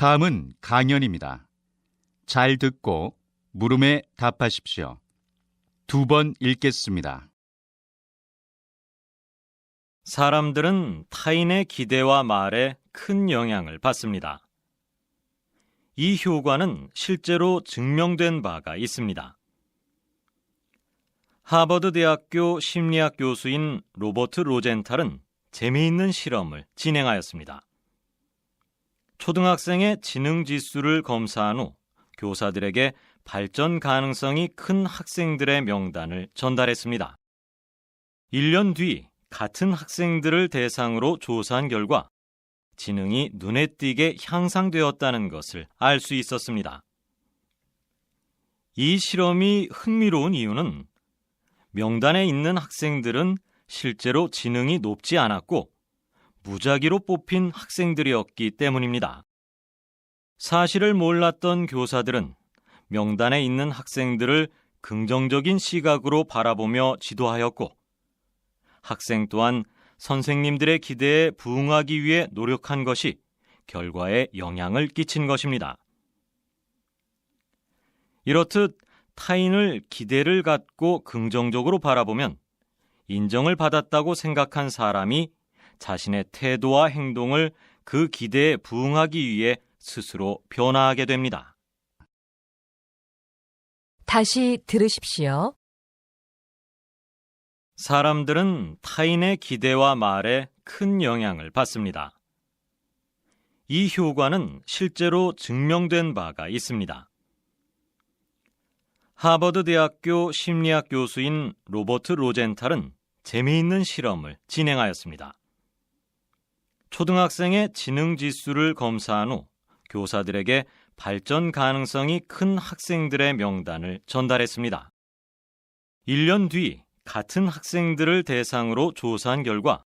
B: 다음은 강연입니다. 잘 듣고 물음에 답하십시오. 2번 읽겠습니다.
D: 사람들은 타인의 기대와 말에 큰 영향을 받습니다. 이 효과는 실제로 증명된 바가 있습니다. 하버드 대학교 심리학 교수인 로버트 로젠탈은 재미있는 실험을 진행하였습니다. 초등학생의 지능 지수를 검사한 후 교사들에게 발전 가능성이 큰 학생들의 명단을 전달했습니다. 1년 뒤 같은 학생들을 대상으로 조사한 결과 지능이 눈에 띄게 향상되었다는 것을 알 수 있었습니다. 이 실험이 흥미로운 이유는 명단에 있는 학생들은 실제로 지능이 높지 않았고 무작위로 뽑힌 학생들이었기 때문입니다. 사실을 몰랐던 교사들은 명단에 있는 학생들을 긍정적인 시각으로 바라보며 지도하였고 학생 또한 선생님들의 기대에 부응하기 위해 노력한 것이 결과에 영향을 끼친 것입니다. 이렇듯 타인을 기대를 갖고 긍정적으로 바라보면 인정을 받았다고 생각한 사람이 자신의 태도와 행동을 그 기대에 부응하기 위해 스스로 변화하게 됩니다.
A: 다시 들으십시오.
D: 사람들은 타인의 기대와 말에 큰 영향을 받습니다. 이 효과는 실제로 증명된 바가 있습니다. 하버드 대학교 심리학 교수인 로버트 로젠탈은 재미있는 실험을 진행하였습니다. 초등학생의 지능 지수를 검사한 후 교사들에게 발전 가능성이 큰 학생들의 명단을 전달했습니다. 1년 뒤 같은 학생들을 대상으로 조사한 결과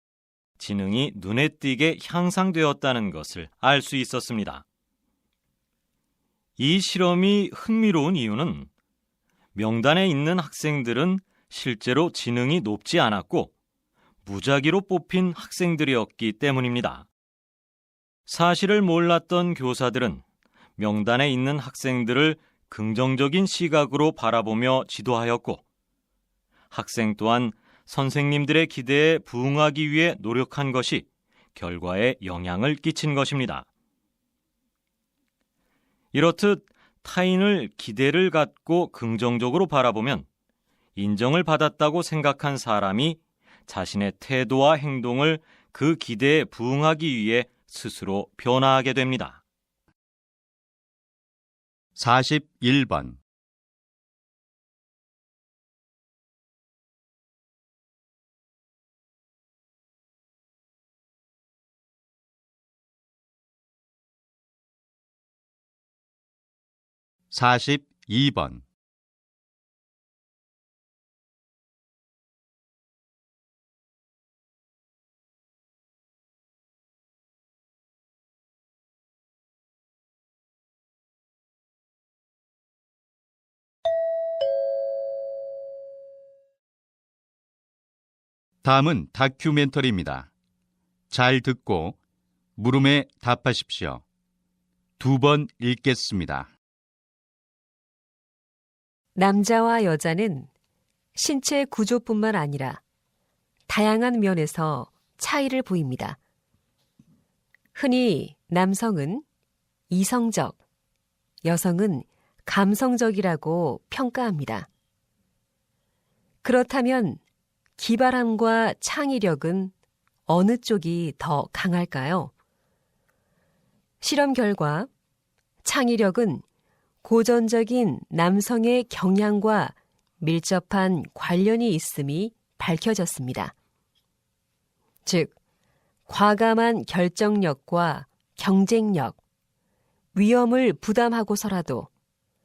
D: 지능이 눈에 띄게 향상되었다는 것을 알 수 있었습니다. 이 실험이 흥미로운 이유는 명단에 있는 학생들은 실제로 지능이 높지 않았고 무작위로 뽑힌 학생들이었기 때문입니다. 사실을 몰랐던 교사들은 명단에 있는 학생들을 긍정적인 시각으로 바라보며 지도하였고 학생 또한 선생님들의 기대에 부응하기 위해 노력한 것이 결과에 영향을 끼친 것입니다. 이렇듯 타인을 기대를 갖고 긍정적으로 바라보면 인정을 받았다고 생각한 사람이 자신의 태도와 행동을 그 기대에 부응하기 위해 스스로 변화하게 됩니다.
B: 41번. (42번) 다음은 다큐멘터리입니다. 잘 듣고 물음에 답하십시오. 2번 읽겠습니다.
A: 남자와 여자는 신체 구조뿐만 아니라 다양한 면에서 차이를 보입니다. 흔히 남성은 이성적, 여성은 감성적이라고 평가합니다. 그렇다면 기발함과 창의력은 어느 쪽이 더 강할까요? 실험 결과 창의력은 고전적인 남성의 경향과 밀접한 관련이 있음이 밝혀졌습니다. 즉, 과감한 결정력과 경쟁력, 위험을 부담하고서라도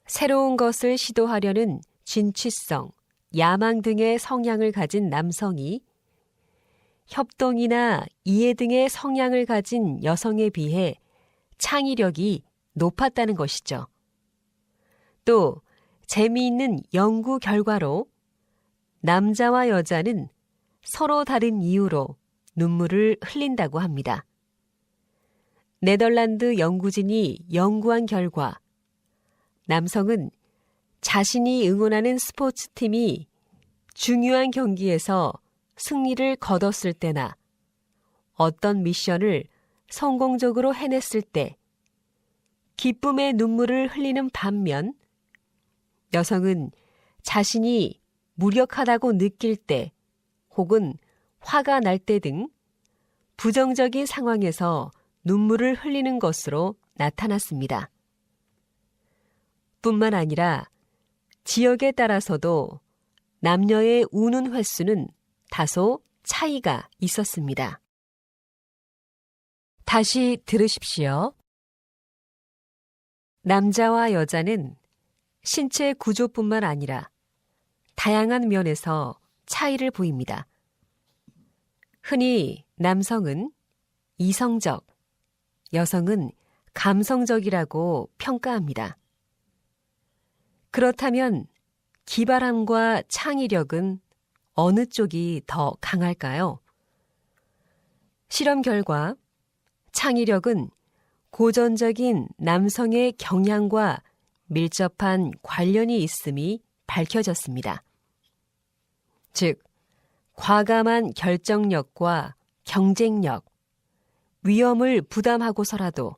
A: 새로운 것을 시도하려는 진취성, 야망 등의 성향을 가진 남성이 협동이나 이해 등의 성향을 가진 여성에 비해 창의력이 높았다는 것이죠. 또 재미있는 연구 결과로 남자와 여자는 서로 다른 이유로 눈물을 흘린다고 합니다. 네덜란드 연구진이 연구한 결과 남성은 자신이 응원하는 스포츠팀이 중요한 경기에서 승리를 거뒀을 때나 어떤 미션을 성공적으로 해냈을 때 기쁨의 눈물을 흘리는 반면 여성은 자신이 무력하다고 느낄 때 혹은 화가 날 때 등 부정적인 상황에서 눈물을 흘리는 것으로 나타났습니다. 뿐만 아니라 지역에 따라서도 남녀의 우는 횟수는 다소 차이가 있었습니다. 다시 들으십시오. 남자와 여자는 신체 구조뿐만 아니라 다양한 면에서 차이를 보입니다. 흔히 남성은 이성적, 여성은 감성적이라고 평가합니다. 그렇다면 기발함과 창의력은 어느 쪽이 더 강할까요? 실험 결과 창의력은 고전적인 남성의 경향과 밀접한 관련이 있음이 밝혀졌습니다. 즉, 과감한 결정력과 경쟁력, 위험을 부담하고서라도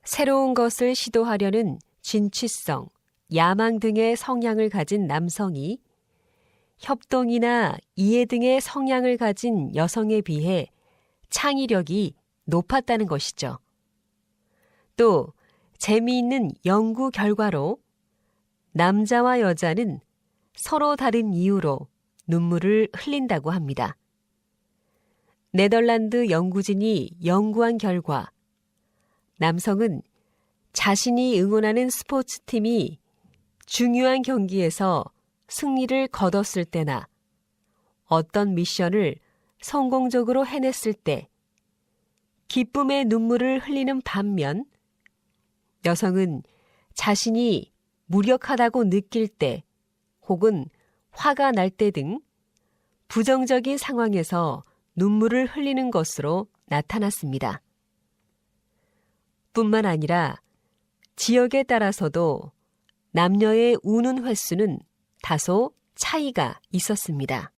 A: 새로운 것을 시도하려는 진취성, 야망 등의 성향을 가진 남성이 협동이나 이해 등의 성향을 가진 여성에 비해 창의력이 높았다는 것이죠. 또 재미있는 연구 결과로 남자와 여자는 서로 다른 이유로 눈물을 흘린다고 합니다. 네덜란드 연구진이 연구한 결과 남성은 자신이 응원하는 스포츠팀이 중요한 경기에서 승리를 거뒀을 때나 어떤 미션을 성공적으로 해냈을 때 기쁨의 눈물을 흘리는 반면 여성은 자신이 무력하다고 느낄 때 혹은 화가 날 때 등 부정적인 상황에서 눈물을 흘리는 것으로 나타났습니다. 뿐만 아니라 지역에 따라서도 남녀의 우는 횟수는 다소 차이가 있었습니다.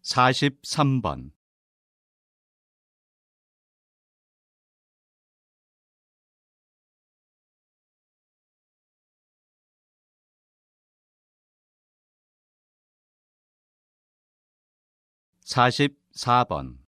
B: 43번. (44번)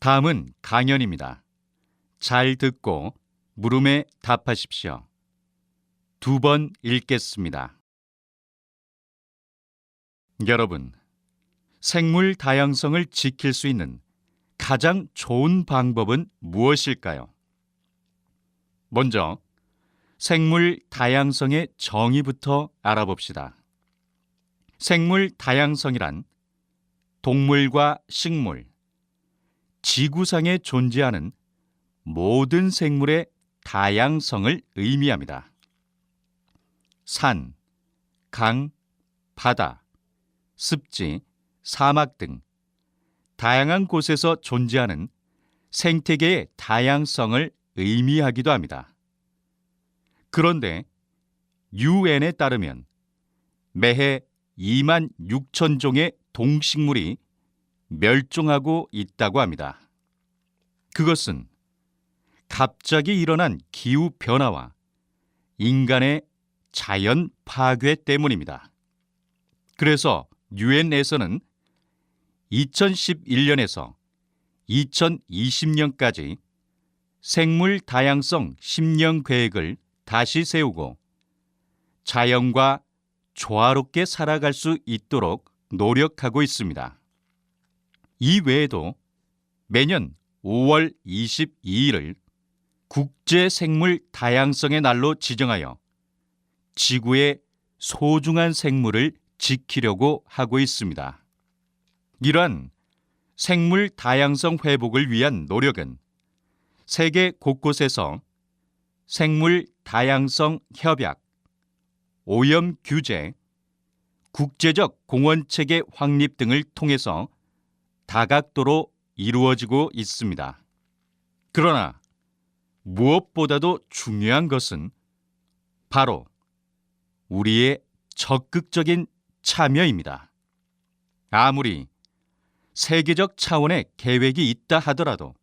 B: 다음은 강연입니다. 잘 듣고 물음에 답하십시오. 2번 읽겠습니다. 여러분, 생물 다양성을 지킬 수 있는 가장 좋은 방법은 무엇일까요? 먼저 생물 다양성의 정의부터 알아봅시다. 생물 다양성이란 동물과 식물, 지구상에 존재하는 모든 생물의 다양성을 의미합니다. 산, 강, 바다, 습지, 사막 등 다양한 곳에서 존재하는 생태계의 다양성을 의미하기도 합니다. 그런데 UN에 따르면 매해 2만 6천 종의 동식물이 멸종하고 있다고 합니다. 그것은 갑자기 일어난 기후 변화와 인간의 자연 파괴 때문입니다. 그래서 유엔에서는 2011년에서 2020년까지 생물 다양성 10년 계획을 다시 세우고 자연과 조화롭게 살아갈 수 있도록 노력하고 있습니다. 이 외에도 매년 5월 22일을 국제 생물 다양성의 날로 지정하여 지구의 소중한 생물을 지키려고 하고 있습니다. 이러한 생물 다양성 회복을 위한 노력은 세계 곳곳에서 생물 다양성 협약, 오염 규제, 국제적 공원 체계 확립 등을 통해서 다각도로 이루어지고 있습니다. 그러나 무엇보다도 중요한 것은 바로 우리의 적극적인 참여입니다. 아무리 세계적 차원의 계획이 있다 하더라도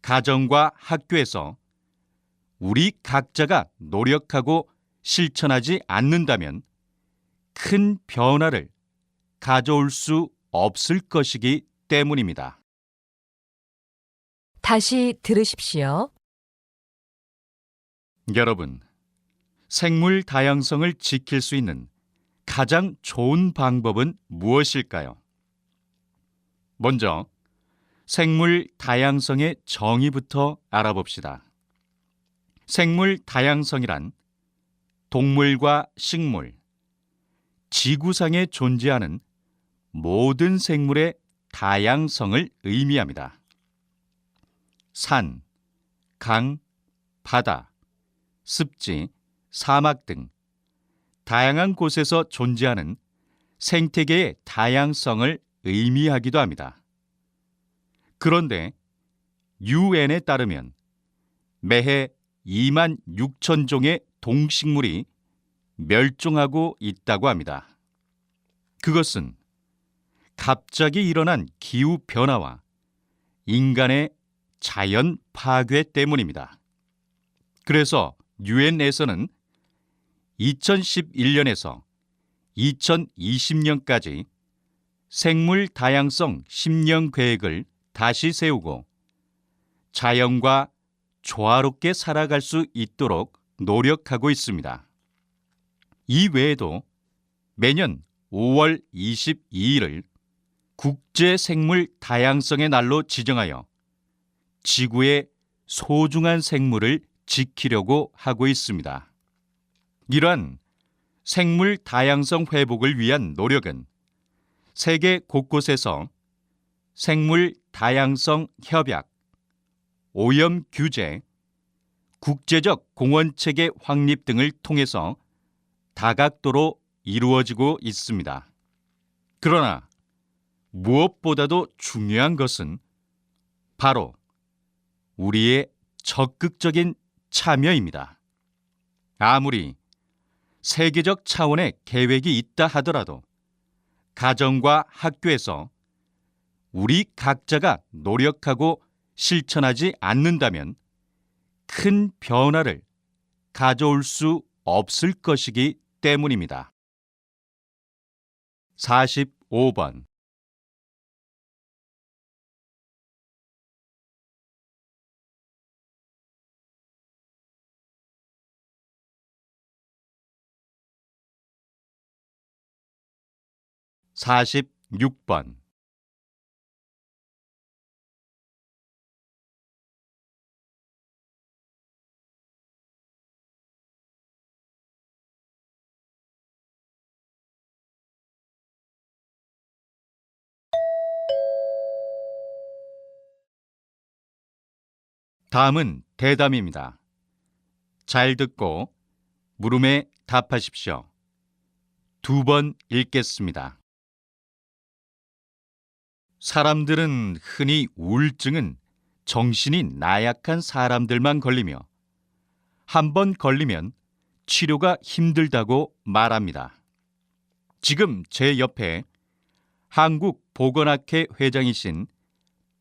B: 가정과 학교에서 우리 각자가 노력하고 실천하지 않는다면 큰 변화를 가져올 수 없을 것이기 때문입니다.
A: 다시 들으십시오.
B: 여러분, 생물 다양성을 지킬 수 있는 가장 좋은 방법은 무엇일까요? 먼저 생물 다양성의 정의부터 알아봅시다. 생물 다양성이란 동물과 식물, 지구상에 존재하는 모든 생물의 다양성을 의미합니다. 산, 강, 바다, 습지, 사막 등 다양한 곳에서 존재하는 생태계의 다양성을 의미하기도 합니다. 그런데 UN에 따르면 매해 2만 6천 종의 동식물이 멸종하고 있다고 합니다. 그것은 갑자기 일어난 기후 변화와 인간의 자연 파괴 때문입니다. 그래서 유엔에서는 2011년에서 2020년까지 생물 다양성 10년 계획을 다시 세우고 자연과 조화롭게 살아갈 수 있도록 노력하고 있습니다. 이 외에도 매년 5월 22일을 국제 생물 다양성의 날로 지정하여 지구의 소중한 생물을 지키려고 하고 있습니다. 이러한 생물 다양성 회복을 위한 노력은 세계 곳곳에서 생물 다양성 협약, 오염 규제, 국제적 공원 체계 확립 등을 통해서 다각도로 이루어지고 있습니다. 그러나 무엇보다도 중요한 것은 바로 우리의 적극적인 참여입니다. 아무리 세계적 차원의 계획이 있다 하더라도 가정과 학교에서 우리 각자가 노력하고 실천하지 않는다면 큰 변화를 가져올 수 없을 것이기 때문입니다. 45번 46번 다음은 대담입니다. 잘 듣고 물음에 답하십시오. 2번 읽겠습니다. 사람들은 흔히 우울증은 정신이 나약한 사람들만 걸리며 한 번 걸리면 치료가 힘들다고 말합니다. 지금 제 옆에 한국보건학회 회장이신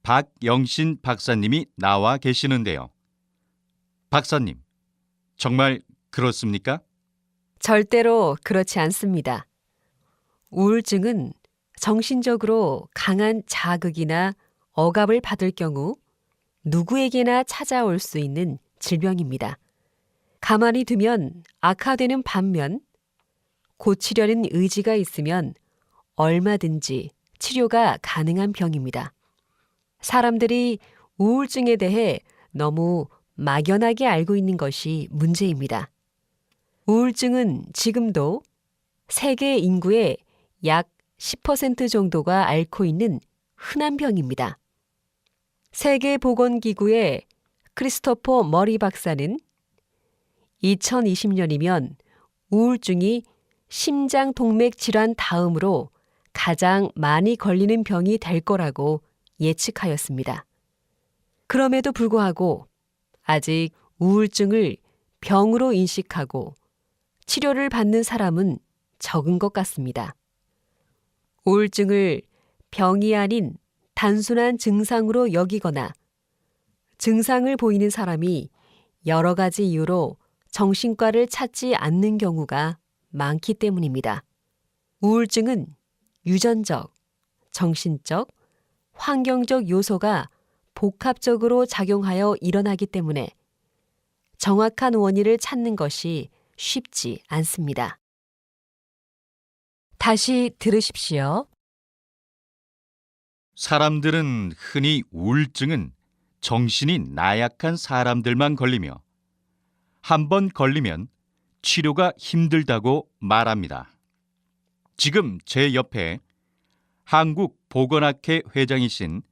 B: 박영신 박사님이 나와 계시는데요. 박사님, 정말 그렇습니까?
A: 절대로 그렇지 않습니다. 우울증은 정신적으로 강한 자극이나 억압을 받을 경우 누구에게나 찾아올 수 있는 질병입니다. 가만히 두면 악화되는 반면 고치려는 의지가 있으면 얼마든지 치료가 가능한 병입니다. 사람들이 우울증에 대해 너무 막연하게 알고 있는 것이 문제입니다. 우울증은 지금도 세계 인구의 약 10% 정도가 앓고 있는 흔한 병입니다. 세계보건기구의 크리스토퍼 머리 박사는 2020년이면 우울증이 심장동맥 질환 다음으로 가장 많이 걸리는 병이 될 거라고 예측하였습니다. 그럼에도 불구하고 아직 우울증을 병으로 인식하고 치료를 받는 사람은 적은 것 같습니다. 우울증을 병이 아닌 단순한 증상으로 여기거나 증상을 보이는 사람이 여러 가지 이유로 정신과를 찾지 않는 경우가 많기 때문입니다. 우울증은 유전적, 정신적, 환경적 요소가 복합적으로 작용하여 일어나기 때문에 정확한 원인을 찾는 것이 쉽지 않습니다. 다시 들으십시오.
B: 사람들은 흔히 우울증은 정신이 나약한 사람들만 걸리며 한 번 걸리면 치료가 힘들다고 말합니다. 지금 제 옆에 한국보건학회 회장이신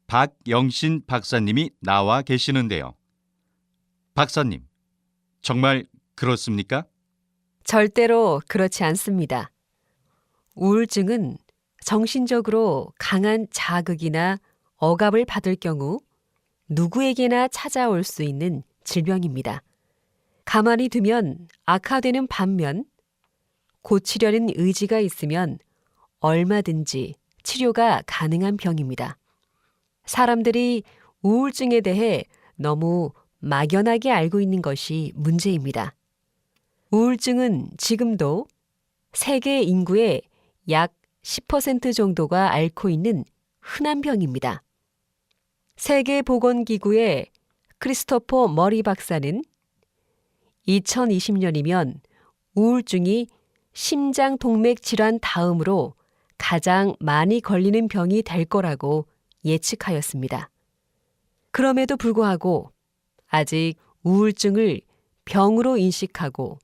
B: 박영신 박사님이 나와 계시는데요. 박사님, 정말 그렇습니까?
A: 절대로 그렇지 않습니다. 우울증은 정신적으로 강한 자극이나 억압을 받을 경우 누구에게나 찾아올 수 있는 질병입니다. 가만히 두면 악화되는 반면 고치려는 의지가 있으면 얼마든지 치료가 가능한 병입니다. 사람들이 우울증에 대해 너무 막연하게 알고 있는 것이 문제입니다. 우울증은 지금도 세계 인구의 약 10% 정도가 앓고 있는 흔한 병입니다. 세계보건기구의 크리스토퍼 머리 박사는 2020년이면 우울증이 심장동맥 질환 다음으로 가장 많이 걸리는 병이 될 거라고 예측하였습니다. 그럼에도 불구하고 아직 우울증을 병으로 인식하고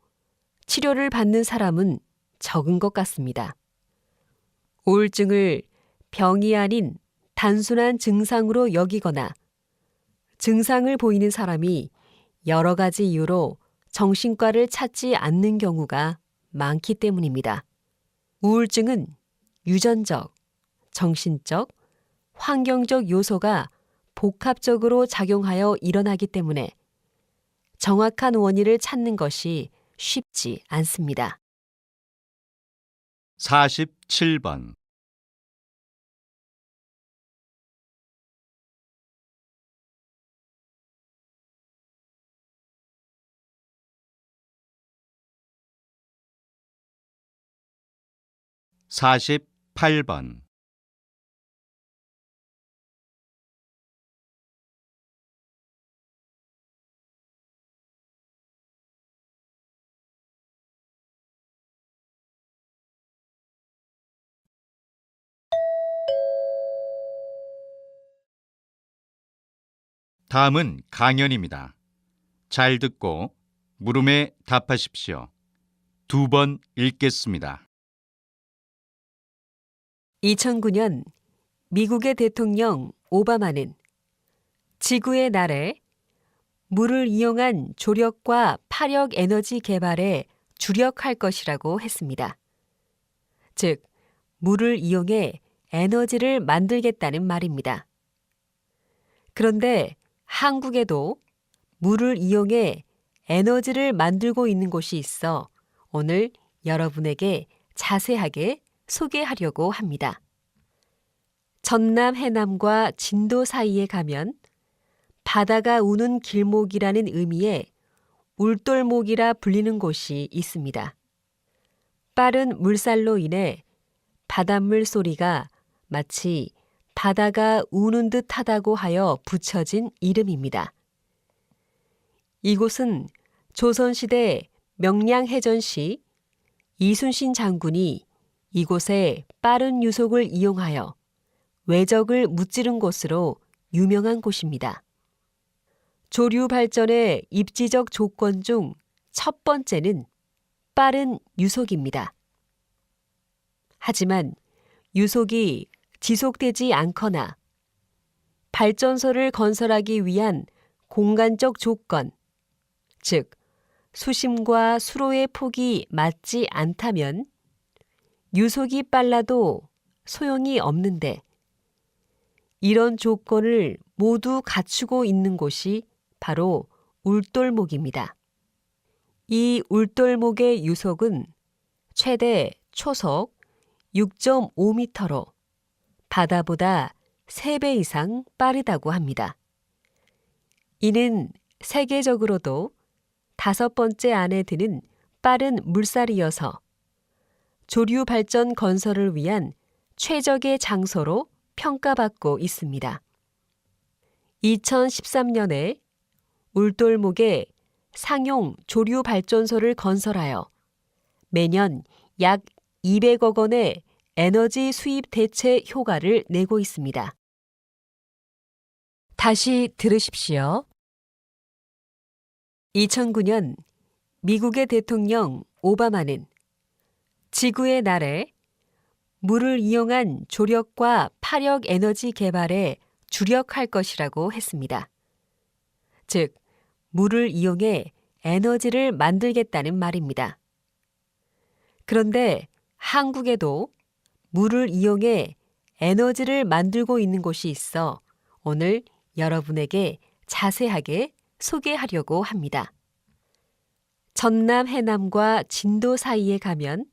A: 치료를 받는 사람은 적은 것 같습니다. 우울증을 병이 아닌 단순한 증상으로 여기거나 증상을 보이는 사람이 여러 가지 이유로 정신과를 찾지 않는 경우가 많기 때문입니다. 우울증은 유전적, 정신적, 환경적 요소가 복합적으로 작용하여 일어나기 때문에 정확한 원인을 찾는 것이 쉽지 않습니다.
B: 47번. (48번) 다음은 강연입니다. 잘 듣고 물음에 답하십시오. 2번 읽겠습니다.
A: 2009년 미국의 대통령 오바마는 지구의 날에 물을 이용한 조력과 파력 에너지 개발에 주력할 것이라고 했습니다. 즉, 물을 이용해 에너지를 만들겠다는 말입니다. 그런데 한국에도 물을 이용해 에너지를 만들고 있는 곳이 있어 오늘 여러분에게 자세하게 소개하려고 합니다. 전남 해남과 진도 사이에 가면 바다가 우는 길목이라는 의미의 울돌목이라 불리는 곳이 있습니다. 빠른 물살로 인해 바닷물 소리가 마치 바다가 우는 듯 하다고 하여 붙여진 이름입니다. 이곳은 조선시대 명량해전 시 이순신 장군이 이곳에 빠른 유속을 이용하여 외적을 무찌른 곳으로 유명한 곳입니다. 조류 발전의 입지적 조건 중 첫 번째는 빠른 유속입니다. 하지만 유속이 지속되지 않거나 발전소를 건설하기 위한 공간적 조건, 즉 수심과 수로의 폭이 맞지 않다면 유속이 빨라도 소용이 없는데 이런 조건을 모두 갖추고 있는 곳이 바로 울돌목입니다. 이 울돌목의 유속은 최대 초속 6.5m로 바다보다 3배 이상 빠르다고 합니다. 이는 세계적으로도 5번째 안에 드는 빠른 물살이어서 조류 발전 건설을 위한 최적의 장소로 평가받고 있습니다. 2013년에 울돌목에 상용 조류 발전소를 건설하여 매년 약 200억 원의 에너지 수입 대체 효과를 내고 있습니다. 다시 들으십시오. 2009년 미국의 대통령 오바마는 지구의 날에 물을 이용한 조력과 파력 에너지 개발에 주력할 것이라고 했습니다. 즉, 물을 이용해 에너지를 만들겠다는 말입니다. 그런데 한국에도 물을 이용해 에너지를 만들고 있는 곳이 있어 오늘 여러분에게 자세하게 소개하려고 합니다. 전남 해남과 진도 사이에 가면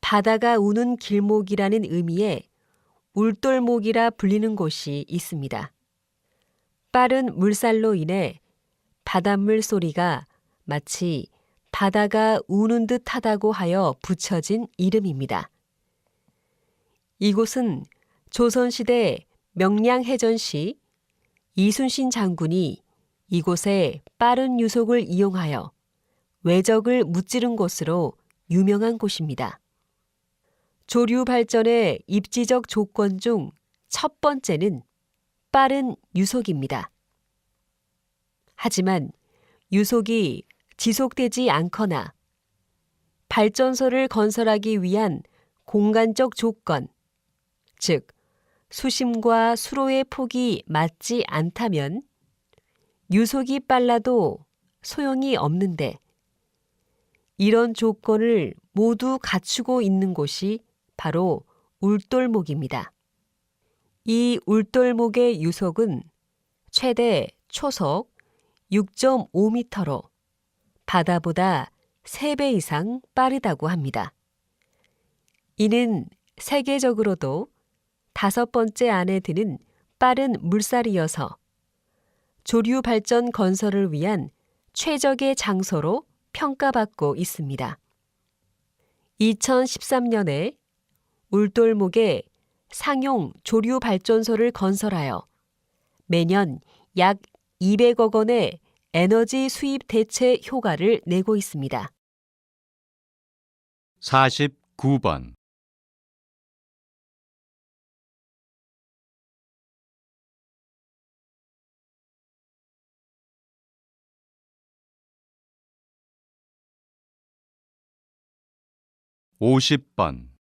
A: 바다가 우는 길목이라는 의미의 울돌목이라 불리는 곳이 있습니다. 빠른 물살로 인해 바닷물 소리가 마치 바다가 우는 듯 하다고 하여 붙여진 이름입니다. 이곳은 조선시대 명량해전 시 이순신 장군이 이곳에 빠른 유속을 이용하여 외적을 무찌른 곳으로 유명한 곳입니다. 조류 발전의 입지적 조건 중 첫 번째는 빠른 유속입니다. 하지만 유속이 지속되지 않거나 발전소를 건설하기 위한 공간적 조건, 즉 수심과 수로의 폭이 맞지 않다면 유속이 빨라도 소용이 없는데 이런 조건을 모두 갖추고 있는 곳이 바로 울돌목입니다. 이 울돌목의 유속은 최대 초속 6.5m로 바다보다 3배 이상 빠르다고 합니다. 이는 세계적으로도 5번째 안에 드는 빠른 물살이어서 조류 발전 건설을 위한 최적의 장소로 평가받고 있습니다. 2013년에 울돌목에 상용 조류 발전소를 건설하여 매년 약 200억 원의 에너지 수입 대체 효과를 내고 있습니다.
B: 49번. (50번)